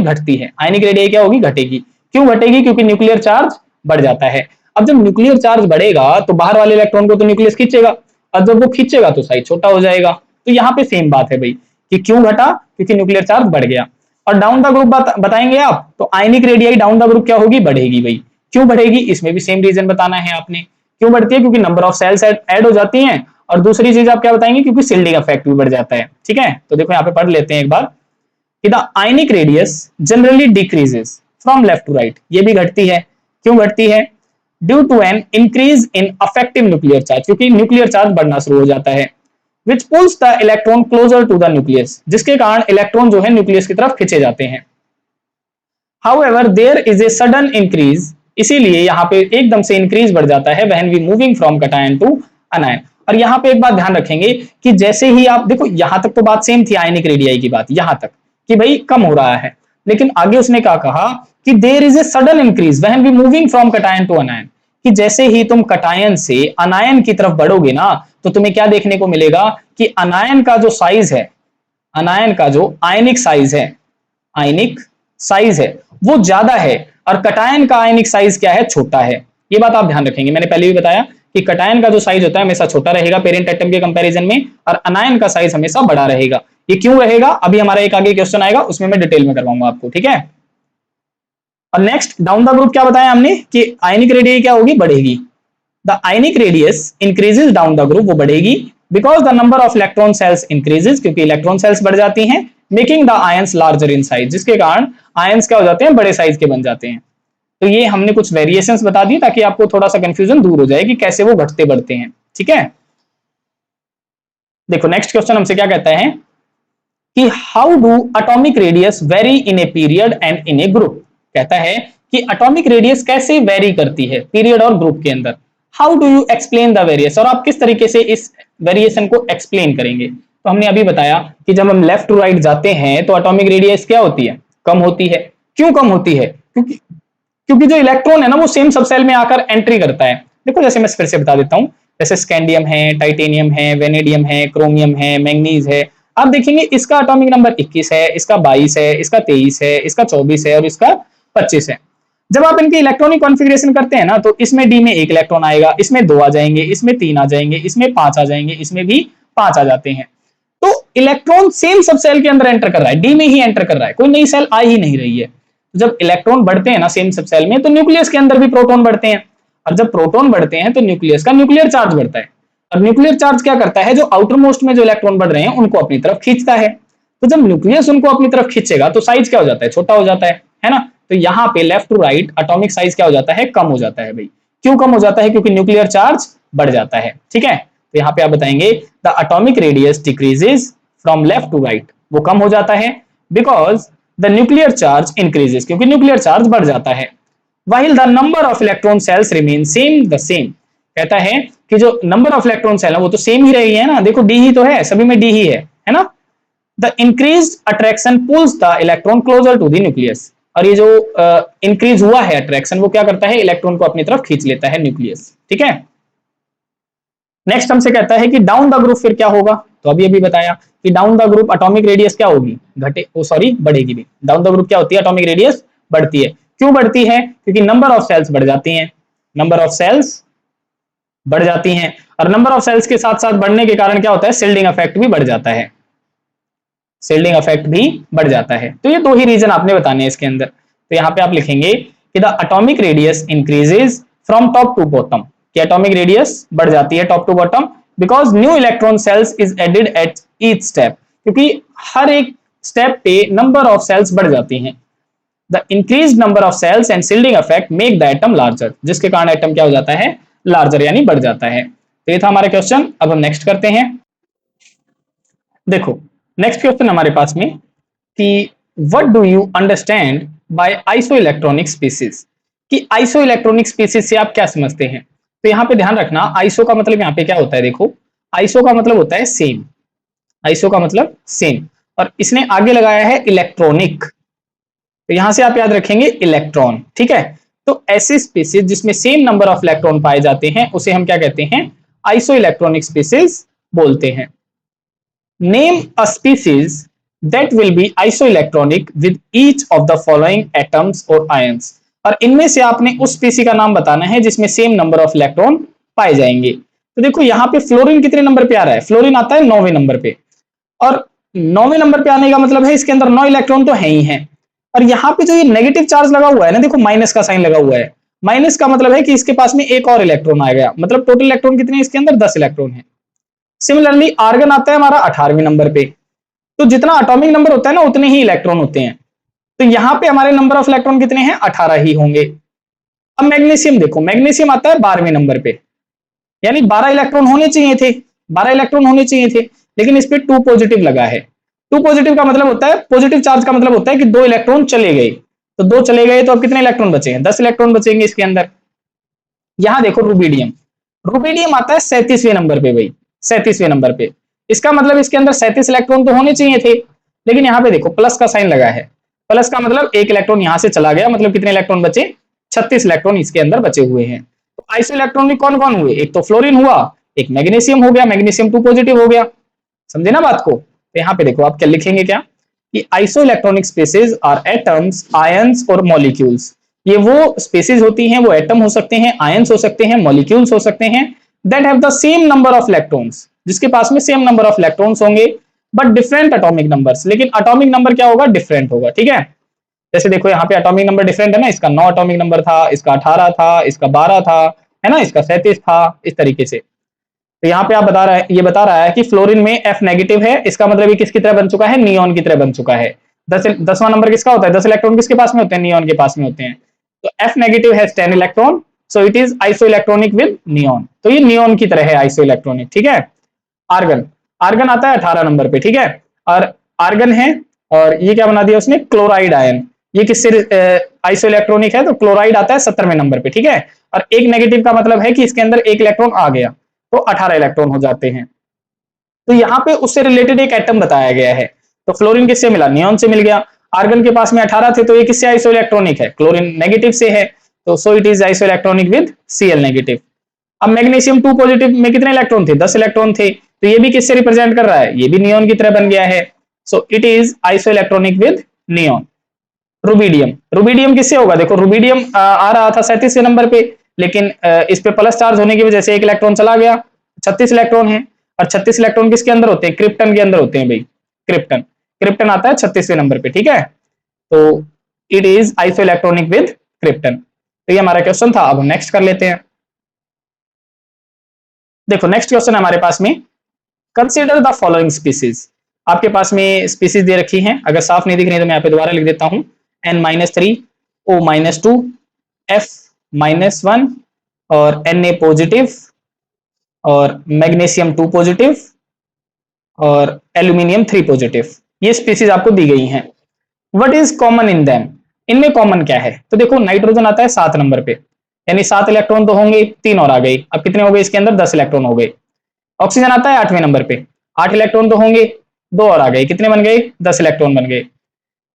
घटती है। आयनिक रेडियाई क्या होगी, घटेगी। क्यों घटेगी, क्योंकि न्यूक्लियर चार्ज बढ़ जाता है। अब जब न्यूक्लियर चार्ज बढ़ेगा तो बाहर वाले इलेक्ट्रॉन को तो न्यूक्लियस खींचेगा, और जब वो खींचेगा तो साइज छोटा हो जाएगा। तो यहाँ पे सेम बात है भाई कि क्यों घटा, क्योंकि न्यूक्लियर चार्ज बढ़ गया। और डाउन द ग्रुप बताएंगे आप, तो ionic radii down the group क्या होगी, बढ़ेगी भाई। क्यों बढ़ेगी, इसमें भी सेम रीजन बताना है आपने। क्यों बढ़ती है, क्योंकि नंबर ऑफ सेल्स ऐड हो जाती हैं, और दूसरी चीज आप क्या बताएंगे, क्योंकि शिल्डिंग इफेक्ट भी बढ़ जाता है। ठीक है, तो देखो यहाँ पे पढ़ लेते हैं एक बार कि the ionic radius generally decreases from left to right. ये भी घटती है। क्यों घटती है, due to an increase in effective nuclear charge, क्योंकि न्यूक्लियर चार्ज बढ़ना शुरू हो जाता है। which pulls the electron closer to the nucleus, जिसके कारण इलेक्ट्रॉन जो है न्यूक्लियस की तरफ खींचे जाते हैं। However, there is a sudden increase, इसीलिए यहाँ पे एकदम से इंक्रीज बढ़ जाता है when we moving from cation to anion। और यहाँ पे एक बात ध्यान रखेंगे कि जैसे ही आप देखो, यहाँ तक तो बात सेम थी आयनिक रेडियाई की बात, यहाँ तक कि भाई कम हो रहा है, लेकिन आगे उसने क्या कहा कि there is a sudden increase when we moving from cation to anion, कि जैसे ही तुम कटायन से अनायन की तरफ बढ़ोगे ना तो तुम्हें क्या देखने को मिलेगा कि अनायन का जो साइज है, अनायन का जो आयनिक साइज है, आयनिक साइज है वो ज्यादा है, और कटायन का आयनिक साइज क्या है, छोटा है। ये बात आप ध्यान रखेंगे, मैंने पहले भी बताया कि कटायन का जो साइज होता है हमेशा छोटा रहेगा पेरेंट एटम के कंपैरिजन में, और अनायन का साइज हमेशा बड़ा रहेगा। ये क्यों रहेगा, अभी हमारा एक आगे क्वेश्चन आएगा उसमें मैं डिटेल में करवाऊंगा आपको, ठीक है। और नेक्स्ट डाउन द ग्रुप क्या बताया हमने कि आयनिक रेडियस क्या होगी, बढ़ेगी। The ionic radius increases down the group, वो बढ़ेगी because the number of electron shells increases, क्योंकि इलेक्ट्रॉन सेल्स बढ़ जाती हैं, making the ions larger in size, जिसके कारण आयंस क्या हो जाते हैं, बड़े साइज के बन जाते हैं। तो ये हमने कुछ वेरिएशंस बता दी ताकि आपको थोड़ा सा कंफ्यूजन दूर हो जाए कि कैसे वो घटते बढ़ते हैं, ठीक है। देखो नेक्स्ट क्वेश्चन हमसे क्या कहता है कि how do atomic radius very in a period and in a group. कहता है कि एटॉमिक रेडियस कैसे वेरी करती है पीरियड और ग्रुप के अंदर। How do you explain the various, और आप किस तरीके से इस वेरिएशन को एक्सप्लेन करेंगे। तो हमने अभी बताया कि जब हम लेफ्ट टू राइट जाते हैं तो एटॉमिक रेडियस क्या होती है, कम होती है। क्यों कम होती है, क्योंकि जो इलेक्ट्रॉन है ना वो सेम सबसेल में आकर एंट्री करता है। देखो जैसे मैं फिर से बता देता हूं, जैसे स्कैंडियम है, टाइटेनियम है, वेनेडियम है, क्रोमियम है, मैंगनीज है। आप देखेंगे इसका एटॉमिक नंबर 21 है, इसका 22 है, इसका 23 है, इसका 24 है और इसका 25 है। जब आप इनके इलेक्ट्रॉनिक कॉन्फ़िगरेशन करते हैं ना तो इसमें डी में 1 इलेक्ट्रॉन आएगा, इसमें 2 आ जाएंगे, इसमें 3 आ जाएंगे, इसमें 5 आ जाएंगे, इसमें भी 5 आ जाते हैं। तो इलेक्ट्रॉन सेम सब सेल के अंदर एंटर कर रहा है, डी में ही एंटर कर रहा है, कोई नई सेल आ ही नहीं रही है। जब इलेक्ट्रॉन बढ़ते हैं ना सेम सब सेल में तो न्यूक्लियस के अंदर भी प्रोटॉन बढ़ते हैं, और जब प्रोटॉन बढ़ते हैं तो न्यूक्लियस का न्यूक्लियर चार्ज बढ़ता है। और न्यूक्लियर चार्ज क्या करता है, जो आउटर मोस्ट में जो इलेक्ट्रॉन बढ़ रहे हैं उनको अपनी तरफ खींचता है। तो जब न्यूक्लियस उनको अपनी तरफ खींचेगा तो साइज क्या हो जाता है, छोटा हो जाता है ना। तो यहाँ पे left to right atomic size क्या हो जाता है, कम हो जाता है भाई। क्यों कम हो जाता है, क्योंकि न्यूक्लियर चार्ज बढ़ जाता है। ठीक है, तो यहाँ पे आप बताएंगे the atomic radius decreases from left to right, वो कम हो जाता है because the nuclear charge increases, क्योंकि न्यूक्लियर चार्ज बढ़ जाता है। while the number of electron cells remain same the same, कहता है कि जो नंबर ऑफ इलेक्ट्रॉन सेल है वो तो सेम ही रही है ना, देखो डी ही तो है, सभी में डी ही है ना। The increased attraction pulls the electron closer to the nucleus, और ये जो इंक्रीज हुआ है अट्रैक्शन वो क्या करता है, इलेक्ट्रॉन को अपनी तरफ खींच लेता है न्यूक्लियस। ठीक है, नेक्स्ट हमसे कहता है कि डाउन द ग्रुप फिर क्या होगा। तो अभी अभी बताया कि down the group atomic radius क्या होगी, घटे सॉरी बढ़ेगी भी। डाउन द ग्रुप क्या होती है, एटॉमिक रेडियस बढ़ती है। क्यों बढ़ती है, क्योंकि नंबर ऑफ सेल्स बढ़ जाती हैं, नंबर ऑफ सेल्स बढ़ जाती हैं, और नंबर ऑफ सेल्स के साथ साथ बढ़ने के कारण क्या होता है, शिल्डिंग इफेक्ट भी बढ़ जाता है, शिल्डिंग इफेक्ट भी बढ़ जाता है। तो ये दो ही रीजन आपने बताने हैं इसके अंदर। तो यहाँ पे आप लिखेंगे कि the atomic radius increases from top to bottom, कि एटॉमिक रेडियस बढ़ जाती है top to bottom because new electron shells is added at each step, क्योंकि हर एक स्टेप पे नंबर ऑफ सेल्स बढ़ जाती हैं। The increased number of shells and shielding effect make the atom larger, जिसके कारण एटम क्या हो जाता है, लार्जर यानी बढ़ जाता है। तो ये था हमारा क्वेश्चन। अब हम नेक्स्ट करते हैं। देखो नेक्स्ट क्वेश्चन हमारे पास में कि what do you understand by isoelectronic species, कि आइसोइलेक्ट्रॉनिक स्पीसीज से आप क्या समझते हैं। तो यहाँ पे ध्यान रखना, आइसो का मतलब यहाँ पे क्या होता है, देखो आइसो का मतलब होता है सेम, आइसो का मतलब सेम, और इसने आगे लगाया है इलेक्ट्रॉनिक, तो यहां से आप याद रखेंगे इलेक्ट्रॉन। ठीक है, तो ऐसी स्पीसीज जिसमें सेम नंबर ऑफ इलेक्ट्रॉन पाए जाते हैं उसे हम क्या कहते हैं, आइसो इलेक्ट्रॉनिक स्पीसीज बोलते हैं। Name a species that will be isoelectronic with each of the following atoms और आयंस, और इनमें से आपने उस स्पीसी का नाम बताना है जिसमें सेम नंबर ऑफ इलेक्ट्रॉन पाए जाएंगे। तो देखो यहाँ पे फ्लोरीन कितने नंबर पे आ रहा है, फ्लोरीन आता है 9वें नंबर पे, और 9वें नंबर पे आने का मतलब है इसके अंदर 9 इलेक्ट्रॉन तो है ही हैं। और यहाँ पे जो ये नेगेटिव चार्ज लगा हुआ है ना, देखो माइनस का साइन लगा हुआ है, माइनस का मतलब है कि इसके पास में एक और इलेक्ट्रॉन आ गया, मतलब टोटल इलेक्ट्रॉन कितने हैं इसके अंदर, 10 इलेक्ट्रॉन है। सिमिलरली आर्गन आता है हमारा 18वें नंबर पे, तो जितना एटॉमिक नंबर होता है ना उतने ही इलेक्ट्रॉन होते हैं, तो यहाँ पे हमारे नंबर ऑफ इलेक्ट्रॉन कितने हैं, 18 ही होंगे। अब मैग्नीशियम देखो, मैग्नीशियम आता है 12वें नंबर पे, यानी 12 इलेक्ट्रॉन होने चाहिए थे, 12 इलेक्ट्रॉन होने चाहिए थे, लेकिन इस पे 2 पॉजिटिव लगा है। 2 पॉजिटिव का मतलब होता है, पॉजिटिव चार्ज का मतलब होता है कि 2 इलेक्ट्रॉन चले गए, तो 2 चले गए तो अब कितने इलेक्ट्रॉन बचेंगे, 10 इलेक्ट्रॉन बचेंगे इसके अंदर। यहां देखो रुबिडियम, रुबिडियम आता है 37वें नंबर पे भाई, 37वें नंबर पे, इसका मतलब इसके अंदर 37 इलेक्ट्रॉन तो होने चाहिए थे, लेकिन यहाँ पे देखो प्लस का साइन लगा है, प्लस का मतलब एक इलेक्ट्रॉन यहां से चला गया, मतलब कितने इलेक्ट्रॉन बचे, 36 इलेक्ट्रॉन इसके अंदर बचे हुए हैं। तो आइसो इलेक्ट्रॉनिक कौन कौन हुए, एक तो फ्लोरीन हुआ, एक मैग्नीशियम हो गया, मैग्नीशियम 2 पॉजिटिव हो गया, समझे ना बात को। तो यहाँ पे देखो आप क्या लिखेंगे, क्या कि isoelectronic species are atoms, ions और मॉलिक्यूल्स, ये वो स्पेसिस होती हैं, वो एटम हो सकते हैं, आयंस हो सकते हैं, मॉलिक्यूल्स हो सकते हैं, that have the same number of electrons, जिसके पास में सेम नंबर ऑफ इलेक्ट्रॉन्स होंगे बट डिफरेंट एटॉमिक नंबर्स, लेकिन एटॉमिक नंबर क्या होगा, डिफरेंट होगा। ठीक है, जैसे देखो यहाँ पे एटॉमिक नंबर डिफरेंट है ना, इसका 9 एटॉमिक नंबर था, इसका 18 था, इसका 12 था, है ना, इसका 37 था, इस तरीके से। तो यहाँ पे आप बता रहा है, ये बता रहा है कि फ्लोरीन में F नेगेटिव है, इसका मतलब ये किसकी तरह बन चुका है, नियॉन की तरह बन चुका है। 10वां नंबर किसका होता है, 10 इलेक्ट्रॉन किसके पास में होते हैं, नियॉन के पास में होते हैं। तो F negative has 10 electron, so it is iso electronic with neon, तो ये नियॉन की तरह है आइसो इलेक्ट्रॉनिक। ठीक है, आर्गन, आर्गन आता है 18 नंबर पे। ठीक है, और आर्गन है, और ये क्या बना दिया उसने, क्लोराइड आयन, ये किससे आइसो इलेक्ट्रॉनिक है, तो क्लोराइड आता है 70वें नंबर पे, ठीक है। और एक नेगेटिव का मतलब है कि इसके अंदर एक इलेक्ट्रॉन आ गया तो 18 इलेक्ट्रॉन हो जाते हैं। तो यहाँ पे उससे रिलेटेड एक एटम बताया गया है। तो फ्लोरीन किससे मिला, नियॉन से मिल गया। आर्गन के पास में 18 थे, तो ये किससे आइसो इलेक्ट्रॉनिक है, क्लोरीन नेगेटिव से है, तो so it is iso electronic with Cl negative. अब मैग्नीशियम 2 पॉजिटिव में कितने इलेक्ट्रॉन थे, 10 इलेक्ट्रॉन थे, तो ये भी किससे रिप्रेजेंट कर रहा है, ये भी नियॉन की तरह बन गया है। So it is iso electronic with neon. Rubidium, rubidium किससे होगा, देखो रुबिडियम आ रहा था 37वें नंबर पे, लेकिन इस पे प्लस चार्ज होने की वजह से एक इलेक्ट्रॉन चला गया, 36 इलेक्ट्रॉन है। और 36 इलेक्ट्रॉन किसके अंदर होते हैं, क्रिप्टन के अंदर होते हैं भाई, क्रिप्टन, क्रिप्टन आता है 36वें नंबर पे, ठीक है। तो it is iso electronic with krypton. तो ये हमारा क्वेश्चन था। अब हम नेक्स्ट कर लेते हैं। देखो नेक्स्ट क्वेश्चन है हमारे पास में, कंसीडर द फॉलोइंग स्पीसीज। आपके पास में स्पीसीज दे रखी हैं, अगर साफ नहीं दिख रही तो मैं यहाँ पे दोबारा लिख देता हूं, N-3, O-2, F-1 और Na पॉजिटिव और मैग्नीशियम 2 पॉजिटिव और एल्यूमिनियम 3 पॉजिटिव। ये स्पीसीज आपको दी गई हैं। What is common in them, इनमें कॉमन क्या है, तो देखो नाइट्रोजन आता है 7 नंबर पे, यानी 7 इलेक्ट्रॉन तो होंगे, 3 और आ गई, अब कितने हो गए इसके अंदर, 10 इलेक्ट्रॉन हो गए। ऑक्सीजन आता है 8वें नंबर पे, 8 इलेक्ट्रॉन तो होंगे, 2 और आ गए, कितने बन गए, 10 इलेक्ट्रॉन बन गए।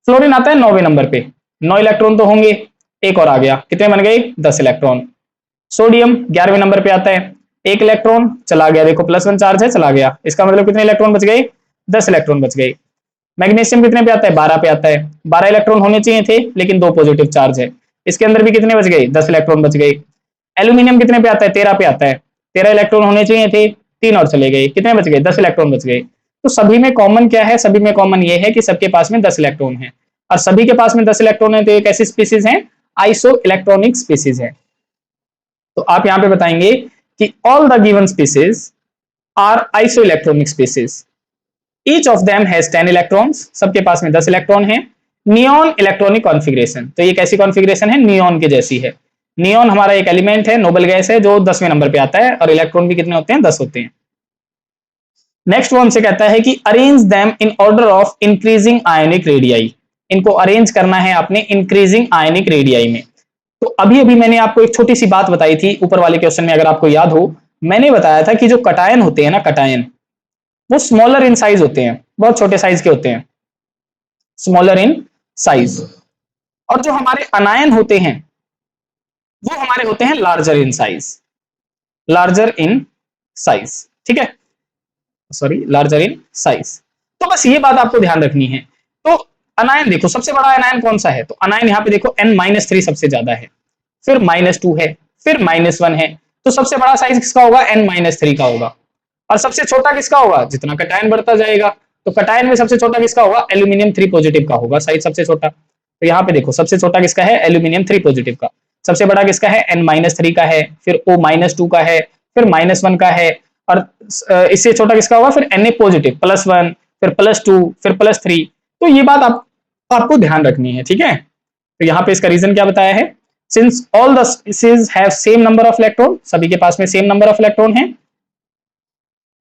फ्लोरीन आता है 9वें नंबर पे, 9 इलेक्ट्रॉन तो होंगे, एक और आ गया, कितने बन गए, 10 इलेक्ट्रॉन। सोडियम 11वें नंबर पे आता है, एक इलेक्ट्रॉन चला गया, देखो +1 चार्ज है, चला गया, इसका मतलब कितने इलेक्ट्रॉन बच गए, 10 इलेक्ट्रॉन बच गए। मैग्नीशियम कितने पे आता है, 12 पे आता है, 12 इलेक्ट्रॉन होने चाहिए थे, लेकिन 2 पॉजिटिव चार्ज है, इसके अंदर भी कितने बच गए, 10 इलेक्ट्रॉन बच गए। एल्यूमिनियम कितने पे आता है, 13 पे आता है, 13 इलेक्ट्रॉन होने चाहिए थे, 3 और चले गए, कितने बच गए, 10 इलेक्ट्रॉन बच गए। तो सभी में कॉमन क्या है, सभी में कॉमन ये है कि सबके पास में 10 इलेक्ट्रॉन है, और सभी के पास में 10 इलेक्ट्रॉन है, तो एक ऐसी स्पीसीज है आइसो इलेक्ट्रॉनिक स्पीसीज है। तो आप यहां पे बताएंगे कि all the given species are isoelectronic species, each of them has 10 electrons, सबके पास में 10 इलेक्ट्रॉन है। नियॉन इलेक्ट्रॉनिक कॉन्फ़िगरेशन, तो ये कैसी कॉन्फ़िगरेशन है, नियॉन के जैसी है। नियॉन हमारा एक एलिमेंट है, नोबल गैस है, जो 10वें नंबर पे आता है, और इलेक्ट्रॉन भी कितने होते हैं, 10 होते हैं। नेक्स्ट वो हमसे कहता है कि arrange them in order of increasing ionic radii, इनको अरेंज करना है आपने इंक्रीजिंग आयोनिक रेडियाई में। तो अभी अभी मैंने आपको एक छोटी सी बात बताई थी ऊपर वाले क्वेश्चन में, अगर आपको याद हो, मैंने बताया था कि जो कटायन होते हैं ना, कटायन वो स्मॉलर इन साइज होते हैं, बहुत छोटे साइज के होते हैं, स्मॉलर इन साइज। और जो हमारे अनायन होते हैं वो हमारे होते हैं larger in size, larger in size, ठीक है, सॉरी लार्जर इन साइज। तो बस ये बात आपको ध्यान रखनी है। तो अनायन देखो, सबसे बड़ा अनायन कौन सा है, तो अनायन यहाँ पे देखो N-3 सबसे ज्यादा है, फिर -2 है, फिर -1 है, तो सबसे बड़ा साइज किसका होगा, N-3 का होगा। और सबसे छोटा किसका होगा, जितना कटायन बढ़ता जाएगा, तो कटायन में सबसे छोटा किसका होगा, एल्यूमिनियम 3 पॉजिटिव का होगा साइज सबसे छोटा। तो यहाँ पे देखो सबसे छोटा किसका है, एल्यूमिनियम 3 पॉजिटिव का, सबसे बड़ा किसका है, N-3 का है, फिर O-2 का है, फिर -1 का है, और इससे छोटा किसका होगा, फिर Na पॉजिटिव +1, फिर +2, फिर +3। तो ये बात आपको ध्यान रखनी है, ठीक है। तो यहाँ पे इसका रीजन क्या बताया है, since all the species have same number of electron, सभी के पास में सेम नंबर ऑफ इलेक्ट्रॉन है।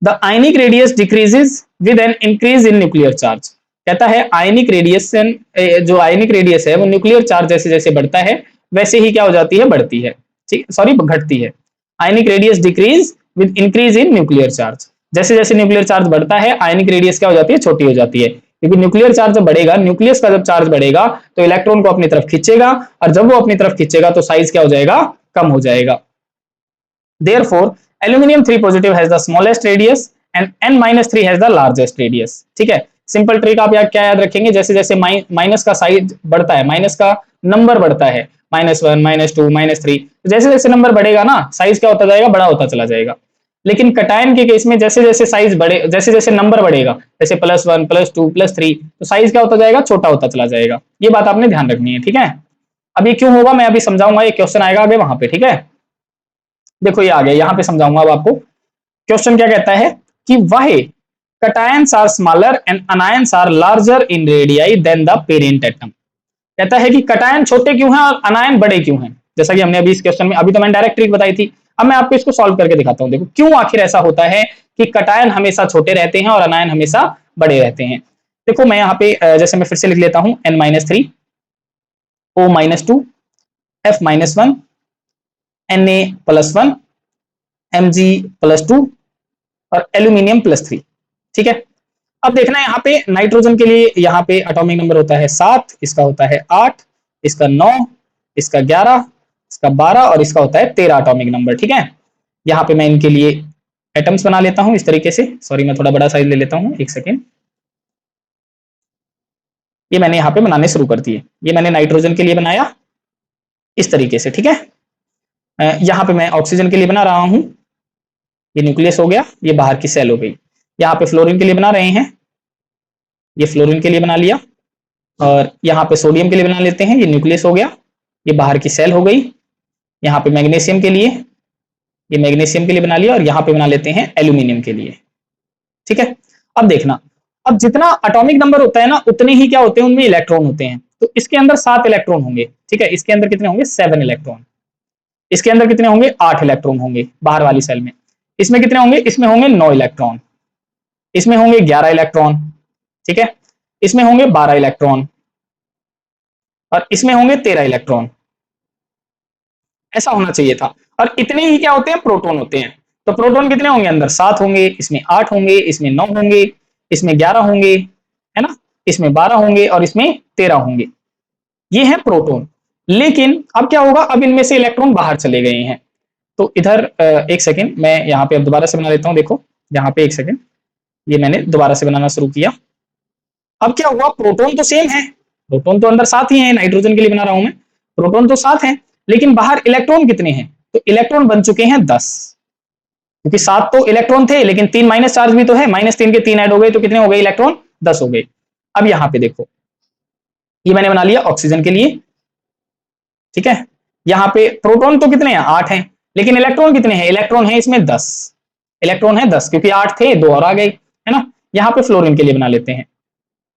The ionic radius decreases with N increase in nuclear charge, कहता है आयनिक रेडिएशन, जो आयनिक रेडियस है वो न्यूक्लियर चार्ज जैसे जैसे बढ़ता है वैसे ही क्या हो जाती है, बढ़ती है, ठीक, सॉरी घटती है। Ionic radius decrease with increase in nuclear charge, जैसे जैसे न्यूक्लियर चार्ज बढ़ता है आयनिक रेडियस क्या हो जाती है, छोटी हो जाती है, क्योंकि न्यूक्लियर चार्ज जब बढ़ेगा, न्यूक्लियस का जब चार्ज बढ़ेगा तो इलेक्ट्रॉन को अपनी तरफ खींचेगा, और जब वो अपनी तरफ खींचेगा तो साइज क्या हो जाएगा, कम हो जाएगा। Therefore, aluminium 3 positive has the smallest radius and N-3 has the largest radius, ठीक है। सिंपल ट्रिक आप क्या याद रखेंगे, जैसे जैसे माइनस का साइज बढ़ता है, माइनस का नंबर बढ़ता है, -1, -2, -3, जैसे जैसे नंबर बढ़ेगा ना, साइज क्या होता जाएगा, बड़ा होता चला जाएगा। लेकिन कटायन के केस में जैसे जैसे साइज बढ़े, जैसे जैसे नंबर बढ़ेगा, जैसे +1, +2, +3, तो साइज क्या होता जाएगा, छोटा होता चला जाएगा। ये बात आपने ध्यान रखनी है, ठीक है। अब ये क्यों होगा मैं अभी समझाऊंगा, ये क्वेश्चन आएगा आगे वहां पे, ठीक है। देखो ये आ गया, यहां पे समझाऊंगा अब आपको। क्वेश्चन क्या कहता है कि why cations are smaller and anions are larger in radii than the parent atom. कहता है कि कटायन छोटे क्यों हैं और अनायन बड़े क्यों हैं, जैसा कि हमने अभी इस क्वेश्चन में, अभी तो मैंने डायरेक्ट ट्रिक बताई थी, अब मैं आपको इसको सॉल्व करके दिखाता हूं। देखो क्यों आखिर ऐसा होता है कि कटायन हमेशा छोटे रहते हैं और अनायन हमेशा बड़े रहते हैं। देखो मैं यहाँ पे जैसे मैं फिर से लिख लेता हूं N-3, O-2, F-1, Na+1, Mg+2 और एल्यूमिनियम +3। ठीक है, अब देखना है यहाँ पे नाइट्रोजन के लिए, यहाँ पे एटॉमिक नंबर होता है 7, इसका होता है 8, इसका 9, इसका 11, इसका 12 और इसका होता है 13 एटॉमिक नंबर। ठीक है, यहाँ पे मैं इनके लिए एटम्स बना लेता हूँ इस तरीके से। सॉरी, मैं थोड़ा बड़ा साइज ले लेता हूँ, एक सेकेंड। ये मैंने यहाँ पे बनाने शुरू कर दिए। ये मैंने नाइट्रोजन के लिए बनाया इस तरीके से। ठीक है, यहाँ पे मैं ऑक्सीजन के लिए बना रहा हूँ, ये न्यूक्लियस हो गया, ये बाहर की सेल हो गई। यहाँ पे फ्लोरीन के लिए बना रहे हैं, ये फ्लोरीन के लिए बना लिया। और यहाँ पे सोडियम के लिए बना लेते हैं, ये न्यूक्लियस हो गया, ये बाहर की सेल हो गई। यहाँ पे मैग्नीशियम के लिए, ये मैग्नीशियम के लिए बना लिया और यहाँ पे बना लेते हैं एल्यूमिनियम के लिए। ठीक है, अब देखना, अब जितना एटॉमिक नंबर होता है ना, उतने ही क्या होते हैं, उनमें इलेक्ट्रॉन होते हैं। तो इसके अंदर 7 इलेक्ट्रॉन होंगे। ठीक है, इसके अंदर कितने होंगे, 7 इलेक्ट्रॉन। इसके अंदर कितने होंगे, 8 इलेक्ट्रॉन होंगे बाहर वाली सेल में। इसमें कितने होंगे, इसमें होंगे 9 इलेक्ट्रॉन, इसमें होंगे 11 इलेक्ट्रॉन। ठीक है, इसमें होंगे 12 इलेक्ट्रॉन और इसमें होंगे 13 इलेक्ट्रॉन। ऐसा होना चाहिए था। और इतने ही क्या होते हैं, प्रोटॉन होते हैं। तो प्रोटॉन कितने होंगे, अंदर 7 होंगे, इसमें 8 होंगे, इसमें 9 होंगे, इसमें 11 होंगे, है ना, इसमें 12 होंगे और इसमें 13 होंगे। ये है प्रोटॉन। लेकिन अब क्या होगा, अब इनमें से इलेक्ट्रॉन बाहर चले गए हैं। तो इधर एक सेकेंड, मैं यहाँ पे अब दोबारा से बना लेता हूँ। देखो यहाँ पे एक सेकेंड, ये मैंने दोबारा से बनाना शुरू किया। अब क्या हुआ, प्रोटॉन तो सेम है, प्रोटॉन तो अंदर 7 ही है, नाइट्रोजन के लिए बना रहा हूं मैं, प्रोटॉन तो 7 है, लेकिन बाहर इलेक्ट्रॉन कितने हैं, तो इलेक्ट्रॉन बन चुके हैं 10। क्योंकि 7 तो इलेक्ट्रॉन थे, लेकिन 3 माइनस चार्ज भी तो है, -3 के 3 ऐड हो गए, तो कितने हो गए इलेक्ट्रॉन, 10 हो गए। अब यहाँ पे देखो, ये मैंने बना लिया ऑक्सीजन के लिए। ठीक है, यहाँ पे प्रोटॉन तो कितने हैं, 8 हैं, लेकिन इलेक्ट्रॉन कितने हैं, इलेक्ट्रॉन है इसमें 10, इलेक्ट्रॉन है 10, क्योंकि 8 थे, 2 और आ गए, है ना। यहाँ पे फ्लोरीन के लिए बना लेते हैं।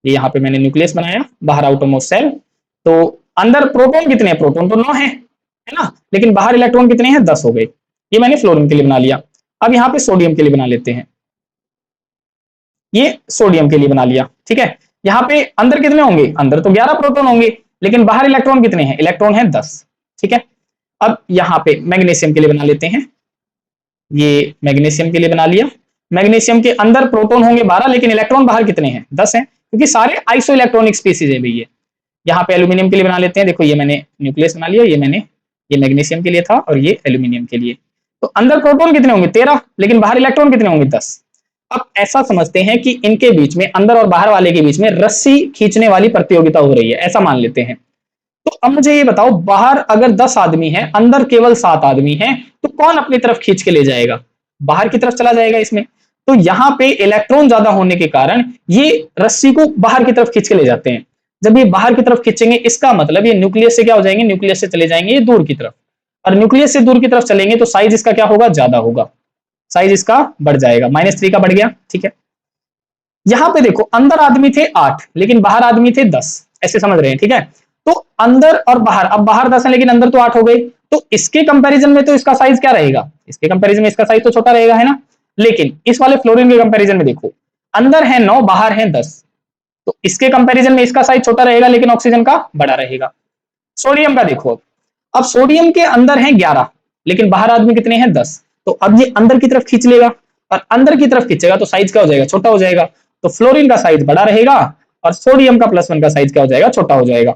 ये यहाँ पे मैंने न्यूक्लियस बनाया, बाहर आउटरमोस्ट सेल। तो अंदर प्रोटॉन कितने हैं, प्रोटॉन तो 9 है ना, लेकिन बाहर इलेक्ट्रॉन कितने हैं, 10 हो गए। ये मैंने फ्लोरीन के लिए बना लिया। अब यहाँ पे सोडियम के लिए बना लेते हैं, ये सोडियम के लिए बना लिया। ठीक है, यहाँ पे अंदर कितने होंगे, अंदर तो 11 प्रोटॉन होंगे, लेकिन बाहर इलेक्ट्रॉन कितने हैं, इलेक्ट्रॉन है 10। ठीक है, अब यहाँ पे मैग्नीशियम के लिए बना लेते हैं, ये मैग्नीशियम के लिए बना लिया। मैग्नीशियम के अंदर प्रोटॉन होंगे 12, लेकिन इलेक्ट्रॉन बाहर कितने हैं, 10 हैं, क्योंकि सारे आइसो इलेक्ट्रॉनिक स्पीसीज है भैया। यहाँ पे एल्यूमिनियम के लिए बना लेते हैं। देखो ये मैंने न्यूक्लियस बना लिया, ये मैग्नीशियम के लिए था और ये एल्यूमिनियम के लिए। तो अंदर प्रोटॉन कितने होंगे, 13, लेकिन बाहर इलेक्ट्रॉन कितने होंगे, 10। अब ऐसा समझते हैं कि इनके बीच में, अंदर और बाहर वाले के बीच में रस्सी खींचने वाली प्रतियोगिता हो रही है, ऐसा मान लेते हैं। तो अब मुझे ये बताओ, बाहर अगर 10 आदमी है, अंदर केवल 7 आदमी है, तो कौन अपनी तरफ खींच के ले जाएगा, बाहर की तरफ चला जाएगा इसमें। तो यहाँ पे इलेक्ट्रॉन ज्यादा होने के कारण ये रस्सी को बाहर की तरफ खींच के ले जाते हैं। जब ये बाहर की तरफ खींचेंगे, इसका मतलब ये न्यूक्लियस से क्या हो जाएंगे, न्यूक्लियस से चले जाएंगे ये दूर की तरफ, और न्यूक्लियस से दूर की तरफ चलेंगे तो साइज इसका क्या होगा, ज्यादा होगा, साइज इसका बढ़ जाएगा, -3 का बढ़ गया। ठीक है, यहाँ पे देखो, अंदर आदमी थे 8, लेकिन बाहर आदमी थे 10, ऐसे समझ रहे हैं। ठीक है, तो अंदर और बाहर, अब बाहर 10 है लेकिन अंदर तो 8 हो गए, तो इसके कंपैरिजन में तो इसका साइज क्या रहेगा, इसके कंपैरिजन में इसका साइज तो छोटा रहेगा, है ना। लेकिन इस वाले फ्लोरीन के कंपैरिजन में देखो, अंदर है 9, बाहर है 10, तो इसके कंपैरिजन में इसका साइज छोटा रहेगा, लेकिन ऑक्सीजन का बड़ा रहेगा। सोडियम का देखो, अब सोडियम के अंदर है 11, लेकिन बाहर आदमी कितने हैं, 10, तो अब ये अंदर की तरफ खींच लेगा, और अंदर की तरफ खींचेगा तो साइज क्या हो जाएगा, छोटा हो जाएगा। तो फ्लोरीन का साइज बड़ा रहेगा और सोडियम का +1 का साइज क्या हो जाएगा, छोटा हो जाएगा।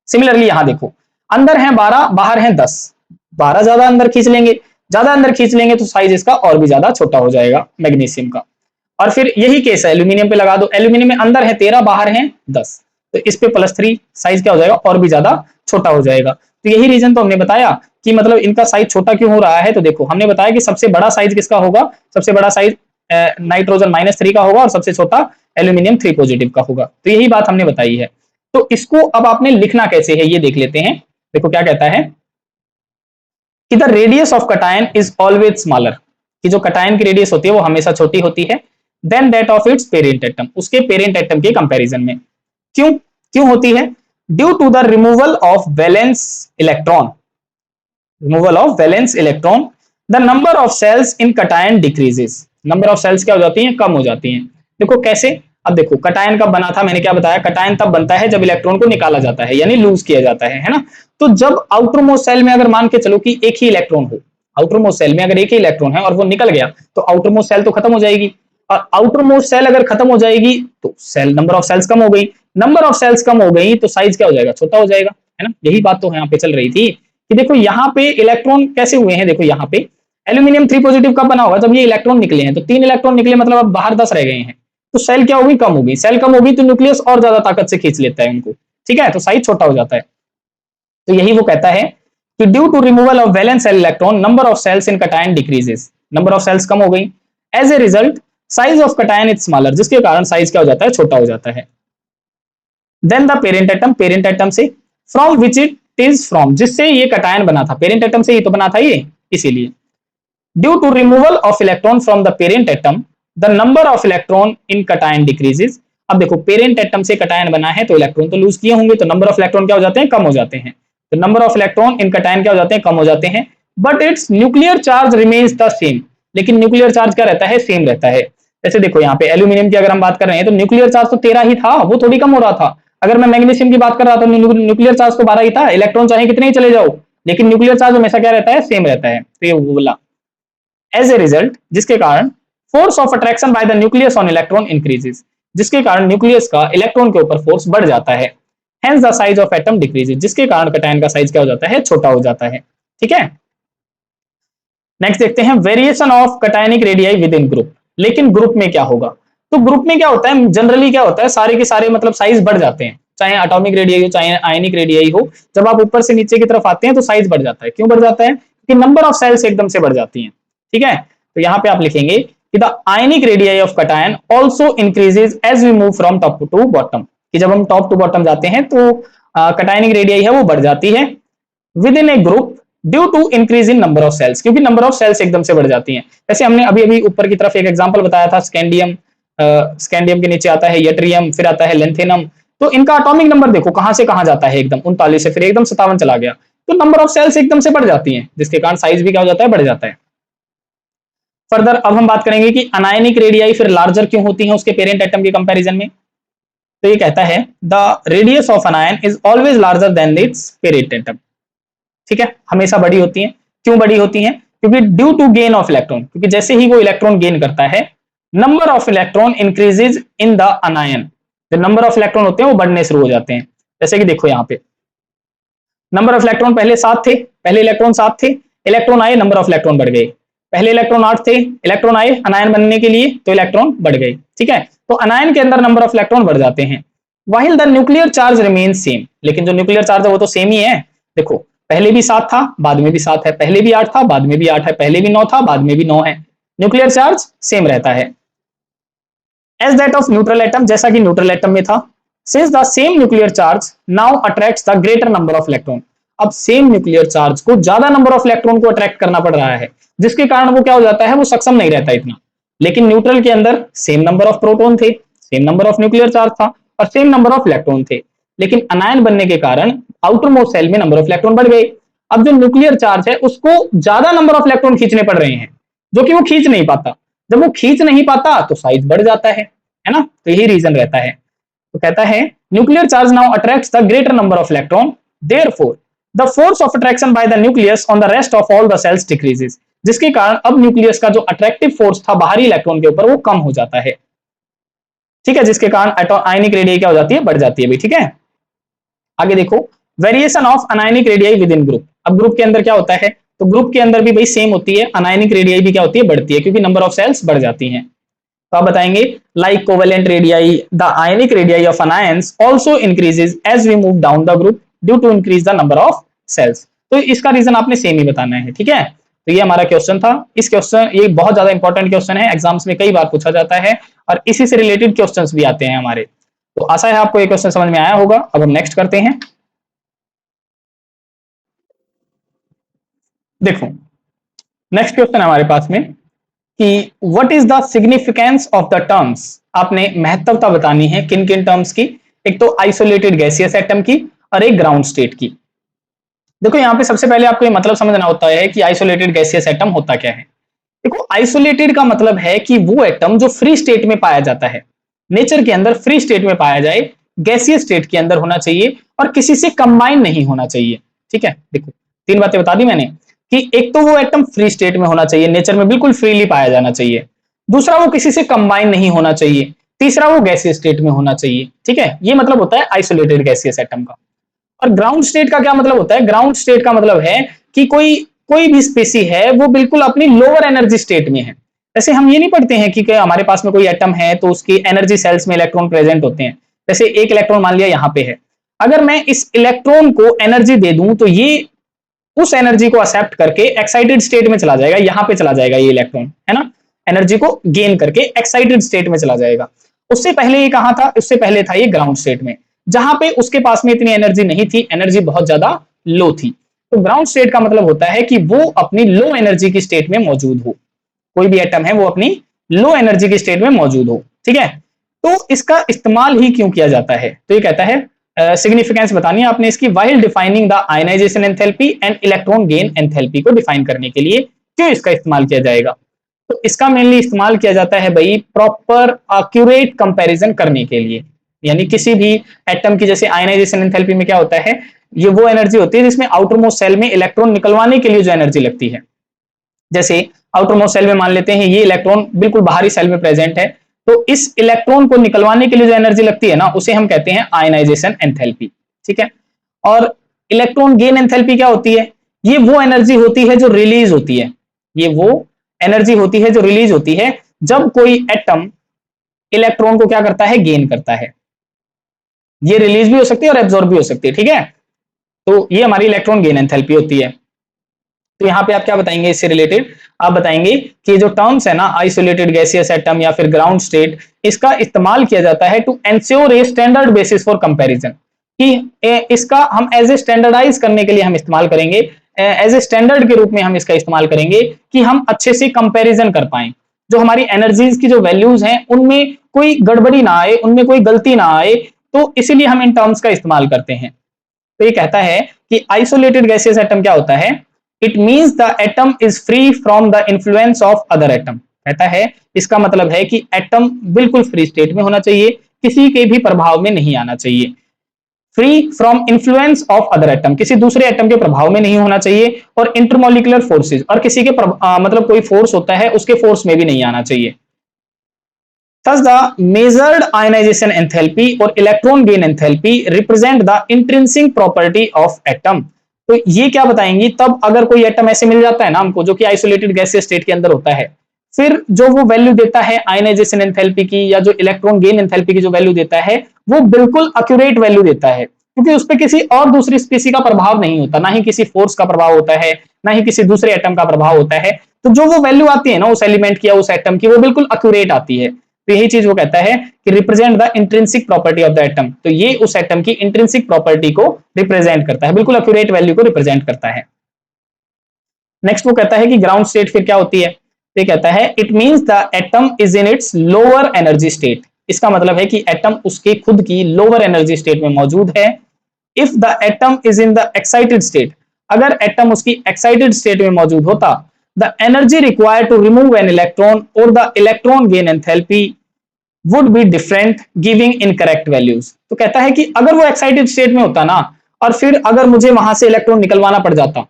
सिमिलरली यहां देखो, अंदर है 12, बाहर है 10, 12 ज्यादा अंदर खींच लेंगे, ज्यादा अंदर खींच लेंगे तो साइज इसका और भी ज्यादा छोटा हो जाएगा मैग्नीशियम का। और फिर यही केस है, एल्यूमिनियम पे लगा दो, एल्यूमिनियम में अंदर है 13, बाहर है 10, तो इस पे +3, साइज क्या हो जाएगा, और भी ज्यादा छोटा हो जाएगा। तो यही रीजन तो हमने बताया कि मतलब इनका साइज छोटा क्यों हो रहा है। तो देखो, हमने बताया कि सबसे बड़ा साइज किसका होगा, सबसे बड़ा साइज नाइट्रोजन -3 का होगा और सबसे छोटा एल्यूमिनियम 3 पॉजिटिव का होगा। तो यही बात हमने बताई है। तो इसको अब आपने लिखना कैसे है ये देख लेते हैं। देखो क्या कहता है कि the radius of cation is always smaller, कि जो कटायन की रेडियस होती है वो हमेशा छोटी होती है, then that of its parent atom, उसके पेरेंट एटम के कंपैरिजन में। क्यों क्यों होती है, due to the removal of valence electron, removal of valence electron, the number of shells in cation decreases, number of shells क्या हो जाती हैं, कम हो जाती हैं। देखो कैसे, अब देखो कटायन कब बना था, मैंने क्या बताया, कटायन तब बनता है जब इलेक्ट्रॉन को निकाला जाता है यानी लूज किया जाता है ना। तो जब आउटर मोस्ट सेल में अगर मान के चलो कि एक ही इलेक्ट्रॉन हो, आउटर मोस्ट सेल में अगर एक ही इलेक्ट्रॉन है और वो निकल गया तो आउटर मोस्ट सेल तो खत्म हो जाएगी, और आउटर मोस्ट सेल अगर खत्म हो जाएगी तो सेल नंबर ऑफ सेल्स कम हो गई, नंबर ऑफ सेल्स कम हो गई तो साइज क्या हो जाएगा, छोटा हो जाएगा, है ना। यही बात तो यहाँ पे चल रही थी कि देखो यहाँ पे इलेक्ट्रॉन कैसे हुए हैं, देखो यहाँ पे एल्यूमिनियम 3 पॉजिटिव कब बना होगा, जब ये इलेक्ट्रॉन निकले हैं, तो 3 इलेक्ट्रॉन निकले मतलब अब बाहर 10 रह गए हैं, तो सेल क्या होगी, कम होगी, सेल कम होगी तो न्यूक्लियस और ज्यादा ताकत से खींच लेता है उनको, ठीक है, तो साइज छोटा हो जाता है। तो यही वो कहता है कि due to removal of valence shell electron number of shells in cation decreases, number of shells कम हो गई, as a result size of cation is smaller, जिसके कारण साइज क्या हो जाता है, छोटा हो जाता है। देन द पेरेंट एटम से, from which it is from, जिससे ये कटायन बना था, पेरेंट एटम से ही तो बना था ये, इसीलिए due to removal of electron from the parent atom the number of electron in cation decreases. अब देखो पेरेंट एटम से कटायन बना है तो इलेक्ट्रॉन तो लूज किए होंगे, तो नंबर ऑफ इलेक्ट्रॉन क्या हो जाते हैं, कम हो जाते हैं, तो number of electron in cation क्या हो जाते हैं, कम हो जाते हैं, but it's nuclear charge remains the same, लेकिन न्यूक्लियर चार्ज क्या रहता है, सेम रहता है। जैसे देखो यहाँ पे एल्यूमिनियम की अगर हम बात कर रहे हैं तो न्यूक्लियर चार्ज तो 13 ही था, वो थोड़ी कम हो रहा था। अगर मैं मैग्नीशियम की बात कर रहा था न्यूक्लियर चार्ज तो 12 ही था, इलेक्ट्रॉन चाहे कितने ही चले जाओ, लेकिन न्यूक्लियर चार्ज हमेशा क्या रहता है, सेम रहता है, तो ये वो बोला। एज ए रिजल्ट, जिसके कारण force of attraction by the nucleus on electron increases, जिसके कारण न्यूक्लियस का इलेक्ट्रॉन के ऊपर फोर्स बढ़ जाता है, hence the size of atom decreases, जिसके कारण कटायन का साइज क्या हो जाता है, छोटा हो जाता है, ठीक है। नेक्स्ट देखते हैं variation of cationic radii with in group, लेकिन ग्रुप में क्या होगा, तो ग्रुप में क्या होता है, जनरली क्या होता है, सारे के सारे मतलब साइज बढ़ जाते हैं, चाहे एटॉमिक रेडियाई हो चाहे आयनिक रेडियाई हो, जब आप ऊपर से नीचे की तरफ आते हैं तो साइज बढ़ जाता है, क्यों बढ़ जाता है, कि नंबर ऑफ सेल्स एकदम से बढ़ जाती हैं, ठीक है। तो यहाँ पे आप लिखेंगे कि the ionic radii of cation also increases as we move from top to bottom, कि जब हम टॉप टू बॉटम जाते हैं तो कटायनिक रेडियाई है वो बढ़ जाती है within a group due to increase in number of shells, क्योंकि नंबर ऑफ सेल्स एकदम से बढ़ जाती हैं। जैसे हमने अभी अभी ऊपर की तरफ एक एग्जांपल बताया था, स्कैंडियम, स्कैंडियम के नीचे आता है यट्रियम, फिर आता है लेंथेनम, तो इनका एटॉमिक नंबर देखो कहां से कहां जाता है, एकदम 39 से फिर एकदम 57 चला गया, तो नंबर ऑफ सेल्स एकदम से बढ़ जाती हैं, जिसके कारण साइज भी क्या हो जाता है, बढ़ जाता है। फर्दर अब हम बात करेंगे कि अनायनिक रेडियाई फिर लार्जर क्यों होती हैं उसके पेरेंट एटम के कंपैरिजन में, तो ये कहता है the radius of अनायन is always larger than it's parent atom, ठीक है, हमेशा बड़ी होती हैं, क्यों बड़ी होती हैं, क्योंकि due to gain of electron, क्योंकि जैसे ही वो इलेक्ट्रॉन गेन करता है number of electron increases in the anion, जो नंबर ऑफ इलेक्ट्रॉन होते हैं वो बढ़ने शुरू हो जाते हैं। जैसे कि देखो यहाँ पे नंबर ऑफ इलेक्ट्रॉन पहले 7 थे, पहले इलेक्ट्रॉन 7 थे, इलेक्ट्रॉन आए नंबर ऑफ इलेक्ट्रॉन बढ़ गए, पहले इलेक्ट्रॉन 8 थे, इलेक्ट्रॉन आए अनायन बनने के लिए तो इलेक्ट्रॉन बढ़ गए, ठीक है, तो अनायन के अंदर नंबर ऑफ इलेक्ट्रॉन बढ़ जाते हैं, while the nuclear charge remains same, लेकिन जो न्यूक्लियर चार्ज है वो तो सेम ही है, देखो पहले भी 7 था बाद में भी 7 है, पहले भी 8 था बाद में भी 8 है, पहले भी 9 था बाद में भी 9 है, न्यूक्लियर चार्ज सेम रहता है। As that of neutral atom, जैसा कि न्यूट्रल एटम में था, since the same nuclear charge now attracts the greater number of electron, अब सेम न्यूक्लियर चार्ज को ज्यादा नंबर ऑफ इलेक्ट्रॉन को अट्रैक्ट करना पड़ रहा है, जिसके कारण वो क्या हो जाता है, वो सक्षम नहीं रहता इतना, लेकिन न्यूट्रल के अंदर सेम नंबर ऑफ प्रोटॉन थे, same number of nuclear charge था और सेम नंबर ऑफ इलेक्ट्रॉन थे, लेकिन अनायन बनने के कारण आउटर मोस्ट सेल में नंबर ऑफ इलेक्ट्रॉन बढ़ गए, अब जो न्यूक्लियर चार्ज है उसको ज्यादा नंबर ऑफ इलेक्ट्रॉन खींचने पड़ रहे हैं, जो कि वो खींच नहीं पाता, जब वो खींच नहीं पाता तो साइज बढ़ जाता है ना, तो यही रीजन रहता है। तो कहता है nuclear charge now attracts the greater number of electron, therefore the force of attraction by the nucleus on the rest of all the shells decreases, जिसके कारण अब न्यूक्लियस का जो अट्रैक्टिव फोर्स था बाहरी इलेक्ट्रॉन के ऊपर वो कम हो जाता है, ठीक है, जिसके कारण आयनिक रेडियाई क्या हो जाती है, बढ़ जाती है भी, ठीक है। आगे देखो variation of anionic radii with in group, अब ग्रुप के अंदर क्या होता है, तो ग्रुप के अंदर भी भाई सेम होती है, अनायनिक रेडियाई भी क्या होती है, बढ़ती है, क्योंकि नंबर ऑफ सेल्स बढ़ जाती हैं। तो आप बताएंगे like covalent radii the ionic radii of anions also increases as we move down the group due to increase the number of shells, तो इसका रीजन आपने सेम ही बताना है, ठीक है। तो ये हमारा क्वेश्चन था, इस क्वेश्चन ये बहुत ज्यादा इंपॉर्टेंट क्वेश्चन है, एग्जाम्स में कई बार पूछा जाता है और इसी से रिलेटेड क्वेश्चंस भी आते हैं हमारे, तो आशा है आपको ये क्वेश्चन समझ में आया होगा। अब हम नेक्स्ट करते हैं, देखो नेक्स्ट क्वेश्चन हमारे पास में कि what is the significance of the terms, आपने महत्वता बतानी है किन किन टर्म्स की, एक तो आइसोलेटेड गैसियस एटम की और एक ग्राउंड स्टेट की। देखो यहाँ पे सबसे पहले आपको ये मतलब समझना होता है कि आइसोलेटेड गैसियस एटम होता क्या है। देखो आइसोलेटेड का मतलब है कि वो एटम जो फ्री स्टेट में पाया जाता है, नेचर के अंदर फ्री स्टेट में पाया जाए, गैसियस स्टेट के अंदर होना चाहिए और किसी से कंबाइन नहीं होना चाहिए। ठीक है, देखो 3 बातें बता दी मैंने कि एक तो वो एटम फ्री स्टेट में होना चाहिए, नेचर में बिल्कुल फ्रीली पाया जाना चाहिए, दूसरा वो किसी से कंबाइन नहीं होना चाहिए, तीसरा वो गैसियस स्टेट में होना चाहिए। ठीक है, ये मतलब होता है आइसोलेटेड गैसियस एटम का। और ग्राउंड स्टेट का क्या मतलब होता है? ग्राउंड स्टेट का मतलब है कि कोई कोई भी स्पेसी है वो बिल्कुल अपनी लोअर एनर्जी स्टेट में है। जैसे हम ये नहीं पढ़ते हैं कि हमारे पास में कोई एटम है तो उसकी एनर्जी सेल्स में इलेक्ट्रॉन प्रेजेंट होते हैं। जैसे एक इलेक्ट्रॉन मान लिया यहाँ पे है, अगर मैं इस इलेक्ट्रॉन को एनर्जी दे दूं तो ये उस एनर्जी को एक्सेप्ट करके एक्साइटेड स्टेट में चला जाएगा, यहाँ पे चला जाएगा ये इलेक्ट्रॉन, है ना, एनर्जी को गेन करके एक्साइटेड स्टेट में चला जाएगा। उससे पहले ये कहां था? उससे पहले था ये ग्राउंड स्टेट में, जहां पे उसके पास में इतनी एनर्जी नहीं थी, एनर्जी बहुत ज्यादा लो थी। तो ग्राउंड स्टेट का मतलब होता है कि वो अपनी लो एनर्जी की स्टेट में मौजूद हो, कोई भी एटम है वो अपनी लो एनर्जी की स्टेट में मौजूद हो। ठीक है, तो इसका इस्तेमाल ही क्यों किया जाता है? तो ये कहता है सिग्निफिकेंस बतानी है आपने इसकी, while defining the ionization enthalpy and electron gain enthalpy को डिफाइन करने के लिए क्यों इसका इस्तेमाल किया जाएगा? तो इसका मेनली इस्तेमाल किया जाता है भाई प्रॉपर एक्यूरेट कंपैरिजन करने के लिए, यानी किसी भी एटम की जैसे आयनाइजेशन एंथैल्पी में क्या होता है, ये वो एनर्जी होती है जिसमें आउटर मोस्ट सेल में इलेक्ट्रॉन निकलवाने के लिए जो एनर्जी लगती है। जैसे आउटर मोस्ट सेल में मान लेते हैं ये इलेक्ट्रॉन बिल्कुल बाहरी सेल में प्रेजेंट है, तो इस इलेक्ट्रॉन को निकलवाने के लिए जो एनर्जी लगती है ना, उसे हम कहते हैं आयनाइजेशन एंथैल्पी। ठीक है, और इलेक्ट्रॉन गेन एंथैल्पी क्या होती है? ये वो एनर्जी होती है जो रिलीज होती है, ये वो एनर्जी होती है जो रिलीज होती है जब कोई एटम इलेक्ट्रॉन को क्या करता है? गेन करता है। ये रिलीज भी हो सकती है और एब्जॉर्ब भी हो सकती है। ठीक है, तो ये हमारी इलेक्ट्रॉन गेन एंथैल्पी होती है। तो यहाँ पे आप क्या बताएंगे इससे रिलेटेड? आप बताएंगे कि जो टर्म्स है ना, आइसोलेटेड गैसियस एटम या फिर ग्राउंड स्टेट, इसका इस्तेमाल किया जाता है to ensure a standard basis for comparison, कि इसका हम एज ए स्टैंडर्डाइज करने के लिए हम इस्तेमाल करेंगे, एज ए स्टैंडर्ड के रूप में हम इसका इस्तेमाल करेंगे कि हम अच्छे से कंपैरिजन कर पाए, जो हमारी एनर्जीज की जो वैल्यूज हैं उनमें कोई गड़बड़ी ना आए, उनमें कोई गलती ना आए, तो इसीलिए हम इन टर्म्स का इस्तेमाल करते हैं। तो ये कहता है कि आइसोलेटेड गैसियस एटम क्या होता है? It means the atom is free from the influence of other atom. कहता है इसका मतलब है कि एटम बिल्कुल फ्री स्टेट में होना चाहिए, किसी के भी प्रभाव में नहीं आना चाहिए। Free from influence of other atom, किसी दूसरे एटम के प्रभाव में नहीं होना चाहिए, और इंटरमोलिकुलर फोर्सेज, और किसी के मतलब कोई फोर्स होता है उसके फोर्स में भी नहीं आना चाहिए। Thus, the measured ionization enthalpy or electron gain enthalpy represent the intrinsic property of atom। तो ये क्या बताएंगी? तब अगर कोई एटम ऐसे मिल जाता है ना हमको जो कि आइसोलेटेड गैसियस स्टेट के अंदर होता है, फिर जो वो वैल्यू देता है आयनाइजेशन एंथैल्पी की या जो इलेक्ट्रॉन गेन एंथैल्पी की जो वैल्यू देता है, वो बिल्कुल एक्यूरेट वैल्यू देता है, क्योंकि उस पर किसी और दूसरी स्पीसी का प्रभाव नहीं होता, ना ही किसी फोर्स का प्रभाव होता है, ना ही किसी दूसरे एटम का प्रभाव होता है। तो जो वो वैल्यू आती है ना उस एलिमेंट की या उस एटम की, वो बिल्कुल एक्यूरेट आती है। तो यही चीज वो कहता है कि represent the intrinsic property of the atom. तो ये उस एटम की इंट्रिंसिक प्रॉपर्टी को रिप्रेजेंट करता है, बिल्कुल एक्यूरेट वैल्यू को रिप्रेजेंट करता है। नेक्स्ट वो कहता है कि ग्राउंड स्टेट फिर क्या होती है? ये कहता है it means the atom is in its lower energy state. इसका मतलब है कि एटम उसके खुद की लोअर एनर्जी स्टेट में मौजूद है। If the atom is in the excited state, अगर एटम उसकी एक्साइटेड स्टेट में मौजूद होता, the energy required to remove an electron or the electron gain enthalpy would be different giving incorrect values। तो कहता है कि अगर वो एक्साइटेड स्टेट में होता ना, और फिर अगर मुझे वहां से इलेक्ट्रॉन निकलवाना पड़ जाता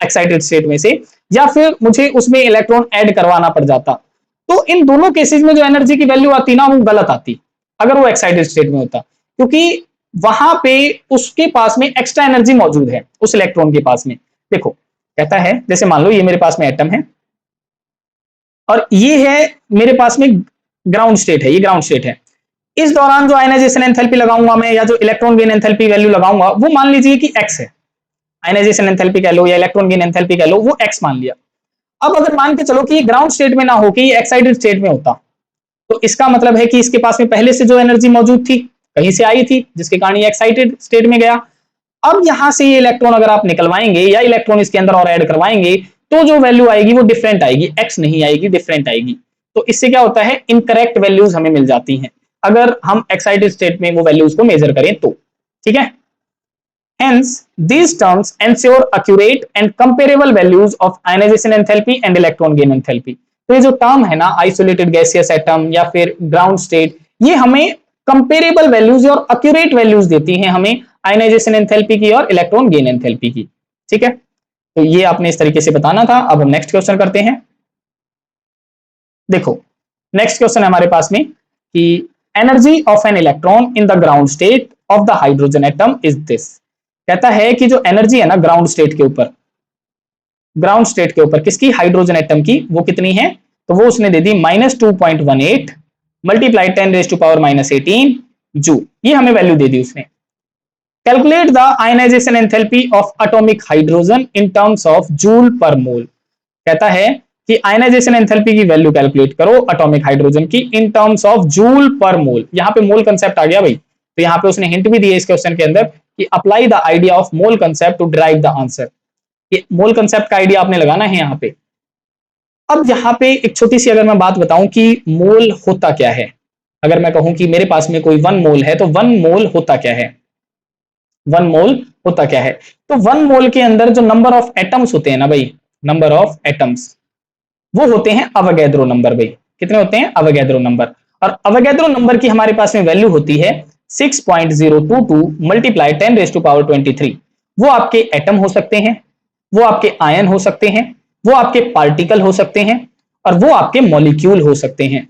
एक्साइटेड स्टेट में से, या फिर मुझे उसमें इलेक्ट्रॉन ऐड करवाना पड़ जाता, तो इन दोनों केसेस में जो एनर्जी की वैल्यू आती ना वो गलत आती अगर वो एक्साइटेड स्टेट में होता, क्योंकि वहां पे उसके पास में एक्स्ट्रा एनर्जी मौजूद है उस इलेक्ट्रॉन के पास में। देखो कहता है जैसे मान लो ये मेरे पास में एटम है और ये है मेरे पास में ग्राउंड स्टेट है, ये ग्राउंड स्टेट है। इस दौरान जो आयनाइजेशन एंथैल्पी लगाऊंगा मैं या जो इलेक्ट्रॉन गेन एंथैल्पी वैल्यू लगाऊंगा वो मान लीजिए कि x है, आयनाइजेशन एंथैल्पी कह लो या इलेक्ट्रॉन गेन एंथैल्पी कह लो, वो x मान लिया। अब अगर मान के चलो कि ये ग्राउंड स्टेट में ना हो कि ये एक्साइटेड स्टेट में होता, तो इसका मतलब है कि इसके पास में पहले से जो एनर्जी मौजूद थी कहीं से आई थी जिसके कारण ये एक्साइटेड स्टेट में गया। अब यहां से ये इलेक्ट्रॉन अगर आप निकलवाएंगे या इलेक्ट्रॉन इसके अंदर और ऐड करवाएंगे तो जो वैल्यू आएगी वो डिफरेंट आएगी, x नहीं आएगी, डिफरेंट आएगी। तो इससे क्या होता है, इनकरेक्ट वैल्यूज हमें मिल जाती हैं अगर हम एक्साइटेड स्टेट में वो वैल्यूज को मेजर करें तो। ठीक है, hence these terms ensure accurate and comparable values of ionization enthalpy and electron gain enthalpy। तो ये जो टर्म है ना आइसोलेटेड गैसियस एटम या फिर ग्राउंड स्टेट, ये हमें कंपेरेबल वैल्यूज और एक्यूरेट वैल्यूज देती हैं हमें आयनाइजेशन एंथैल्पी की और इलेक्ट्रॉन गेन एंथैल्पी की। ठीक है, तो ये आपने इस तरीके से बताना था। अब हम नेक्स्ट क्वेश्चन करते हैं। देखो नेक्स्ट क्वेश्चन है हमारे पास में कि energy of an electron in the ground state of the hydrogen atom is this. कहता है कि जो एनर्जी है ना ग्राउंड स्टेट के ऊपर, ग्राउंड स्टेट के ऊपर किसकी, हाइड्रोजन एटम की, वो कितनी है, तो वो उसने दे दी -2.18 मल्टीप्लाई 10⁻⁻18 जूल। ये हमें वैल्यू दे दी उसने। Calculate the ionization enthalpy of atomic hydrogen in terms of joule per mole. कहता है कि आयनाइजेशन एंथैल्पी की वैल्यू कैलकुलेट करो एटॉमिक हाइड्रोजन की in terms of joule per मोल। यहां पे मोल कंसेप्ट आ गया भाई, तो यहां पे उसने हिंट भी दिया इस क्वेश्चन के अंदर कि apply the idea of mole concept to derive the answer. ये मोल कंसेप्ट का आइडिया आपने लगाना है यहां पे। अब यहां पे एक छोटी सी अगर मैं बात बताऊं कि मोल होता क्या है, अगर मैं कहूं कि मेरे पास में कोई 1 मोल है तो 1 मोल होता क्या है, 1 मोल होता क्या है, तो 1 मोल के अंदर जो नंबर ऑफ एटम्स होते हैं ना भाई, नंबर ऑफ एटम्स, वो होते हैं अवोगैड्रो नंबर भाई। कितने होते हैं, अवोगैड्रो नंबर। और अवोगैड्रो नंबर की हमारे पास में वैल्यू होती है 6.022 मल्टीप्लाई 10⁻23। वो आपके एटम हो सकते हैं, वो आपके आयन हो सकते हैं, वो आपके पार्टिकल हो सकते हैं, और वो आपके मॉलिक्यूल हो सकते हैं।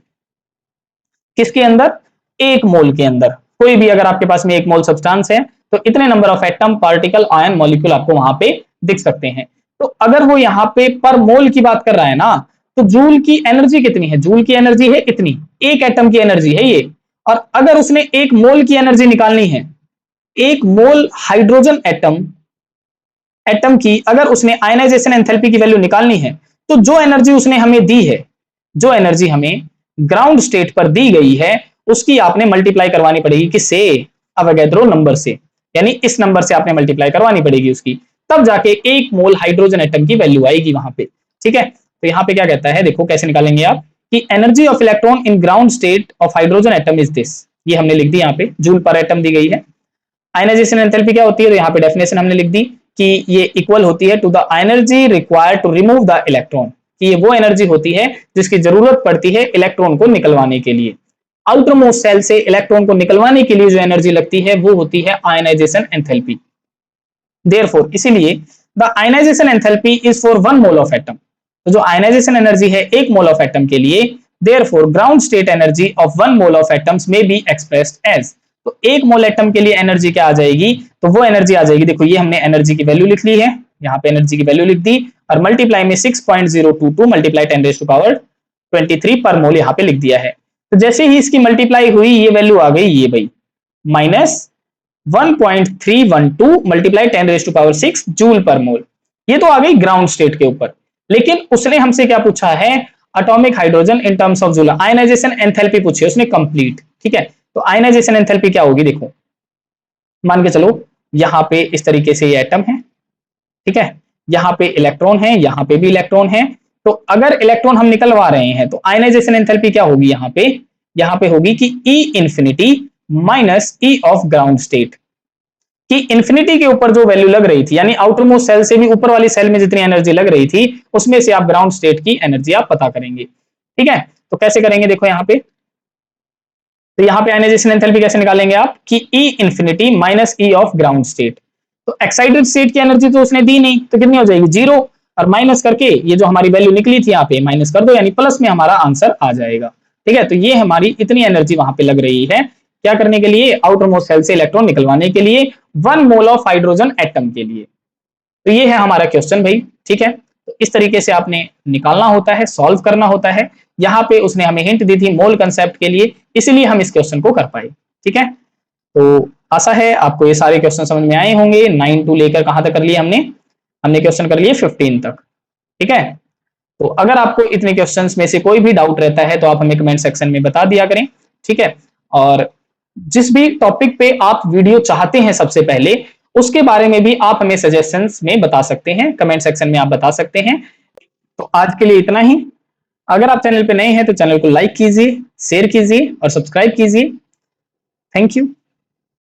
किसके अंदर, 1 मोल के अंदर। कोई भी अगर आपके पास में 1 मोल सब्सटेंस है तो इतने number of atom, particle, ion, molecule आपको वहां पे दिख सकते हैं। तो अगर वो यहाँ पे पर मोल की बात कर रहा है ना, तो जूल की एनर्जी कितनी है, जूल की एनर्जी है इतनी, 1 एटम की एनर्जी है ये। और अगर उसने 1 मोल की एनर्जी निकालनी है, 1 मोल हाइड्रोजन एटम की अगर उसने आयनाइजेशन एंथैल्पी की वैल्यू निकालनी है, तो जो एनर्जी उसने हमें दी है, जो एनर्जी हमें ग्राउंड स्टेट पर दी गई है, उसकी आपने मल्टीप्लाई करवानी पड़ेगी किससे, अवोगैड्रो नंबर से। यानी इस नंबर से आपने मल्टीप्लाई करवानी पड़ेगी उसकी, तब जाके 1 मोल हाइड्रोजन एटम की वैल्यू आएगी वहां पे। ठीक है, तो यहाँ पे क्या कहता है, देखो कैसे निकालेंगे आप, कि energy of electron in ground state of hydrogen atom is this. ये हमने लिख दी यहाँ पे, जूल पर एटम दी गई है। आयनाइजेशन एंथैल्पी क्या होती है, तो यहाँ पे डेफिनेशन हमने लिख दी कि ये इक्वल होती है to the energy required to remove the electron, कि ये वो एनर्जी होती है जिसकी जरूरत पड़ती है इलेक्ट्रॉन को निकलवाने के लिए। आउटर मोस्ट सेल से इलेक्ट्रॉन को निकलवाने के लिए जो एनर्जी लगती है वो होती है आयनाइजेशन एंथैल्पी। देयरफॉर, इसीलिए the ionization enthalpy is for 1 mole of atom. तो जो आयनाइजेशन एनर्जी है 1 मोल ऑफ एटम के लिए, therefore ground state energy of 1 mole of atoms में बी एक्सप्रेस्ड एज। तो 1 मोल एटम के लिए एनर्जी क्या आ जाएगी, तो वो एनर्जी आ जाएगी, देखो ये हमने एनर्जी की वैल्यू लिख ली है, यहाँ पे एनर्जी की वैल्यू लिख दी, और मल्टीप्लाई में 6.022 मल्टीप्लाई 10⁻23 पर मोल यहाँ पे लिख दिया है। तो जैसे ही इसकी मल्टीप्लाई हुई ये वैल्यू आ गई ये भाई -1.312 मल्टीप्लाई 10⁻6 जूल पर मोल। ये तो आ गई ग्राउंड स्टेट के ऊपर। लेकिन उसने हमसे क्या पूछा है, atomic hydrogen in terms of joule, ionisation enthalpy पूछी है उसने कंप्लीट। ठीक है, तो आयनाइजेशन एंथैल्पी क्या होगी, देखो मान के चलो यहां पे इस तरीके से ये एटम है, ठीक है, यहां पे इलेक्ट्रॉन है, यहां पे भी इलेक्ट्रॉन है। तो अगर इलेक्ट्रॉन हम निकलवा रहे हैं तो आयनाइजेशन एंथैल्पी क्या होगी यहां पे होगी कि E infinity minus E of ground state. कि इंफिनिटी के ऊपर जो वैल्यू लग रही थी, यानी आउटर मोस्ट सेल से भी ऊपर वाली सेल में जितनी एनर्जी लग रही थी, उसमें से आप ग्राउंड स्टेट की एनर्जी आप पता करेंगे। ठीक है, तो कैसे करेंगे, देखो यहाँ पे, तो यहाँ पे आयनाइजेशन एंथैल्पी कैसे निकालेंगे आप, कि E infinity minus E of ground state. तो एक्साइटेड स्टेट की एनर्जी तो उसने दी नहीं, तो कितनी हो जाएगी 0, और माइनस करके ये जो हमारी वैल्यू निकली थी यहाँ पे माइनस कर दो, यानी प्लस में हमारा आंसर आ जाएगा। ठीक है, तो ये हमारी इतनी एनर्जी वहां पे लग रही है क्या करने के लिए, आउटर मोस्ट सेल से इलेक्ट्रॉन निकलवाने के लिए 1 मोल ऑफ हाइड्रोजन एटम के लिए। तो ये है हमारा क्वेश्चन भाई। ठीक है, तो इस तरीके से आपने निकालना होता है, सॉल्व करना होता है। यहाँ पे उसने हमें हिंट दी थी मोल कंसेप्ट के लिए, इसीलिए हम इस क्वेश्चन को कर पाए। ठीक है, तो आशा है आपको ये सारे क्वेश्चन समझ में आए होंगे। 9 टू लेकर कहां तक कर लिए हमने क्वेश्चन कर लिए 15 तक। ठीक है, तो अगर आपको इतने क्वेश्चंस में से कोई भी डाउट रहता है तो आप हमें कमेंट सेक्शन में बता दिया करें। ठीक है, और जिस भी टॉपिक पे आप वीडियो चाहते हैं सबसे पहले, उसके बारे में भी आप हमें सजेशंस में बता सकते हैं, कमेंट सेक्शन में आप बता सकते हैं। तो आज के लिए इतना ही। अगर आप चैनल पे नए हैं तो चैनल को लाइक कीजिए, शेयर कीजिए और सब्सक्राइब कीजिए। Thank you.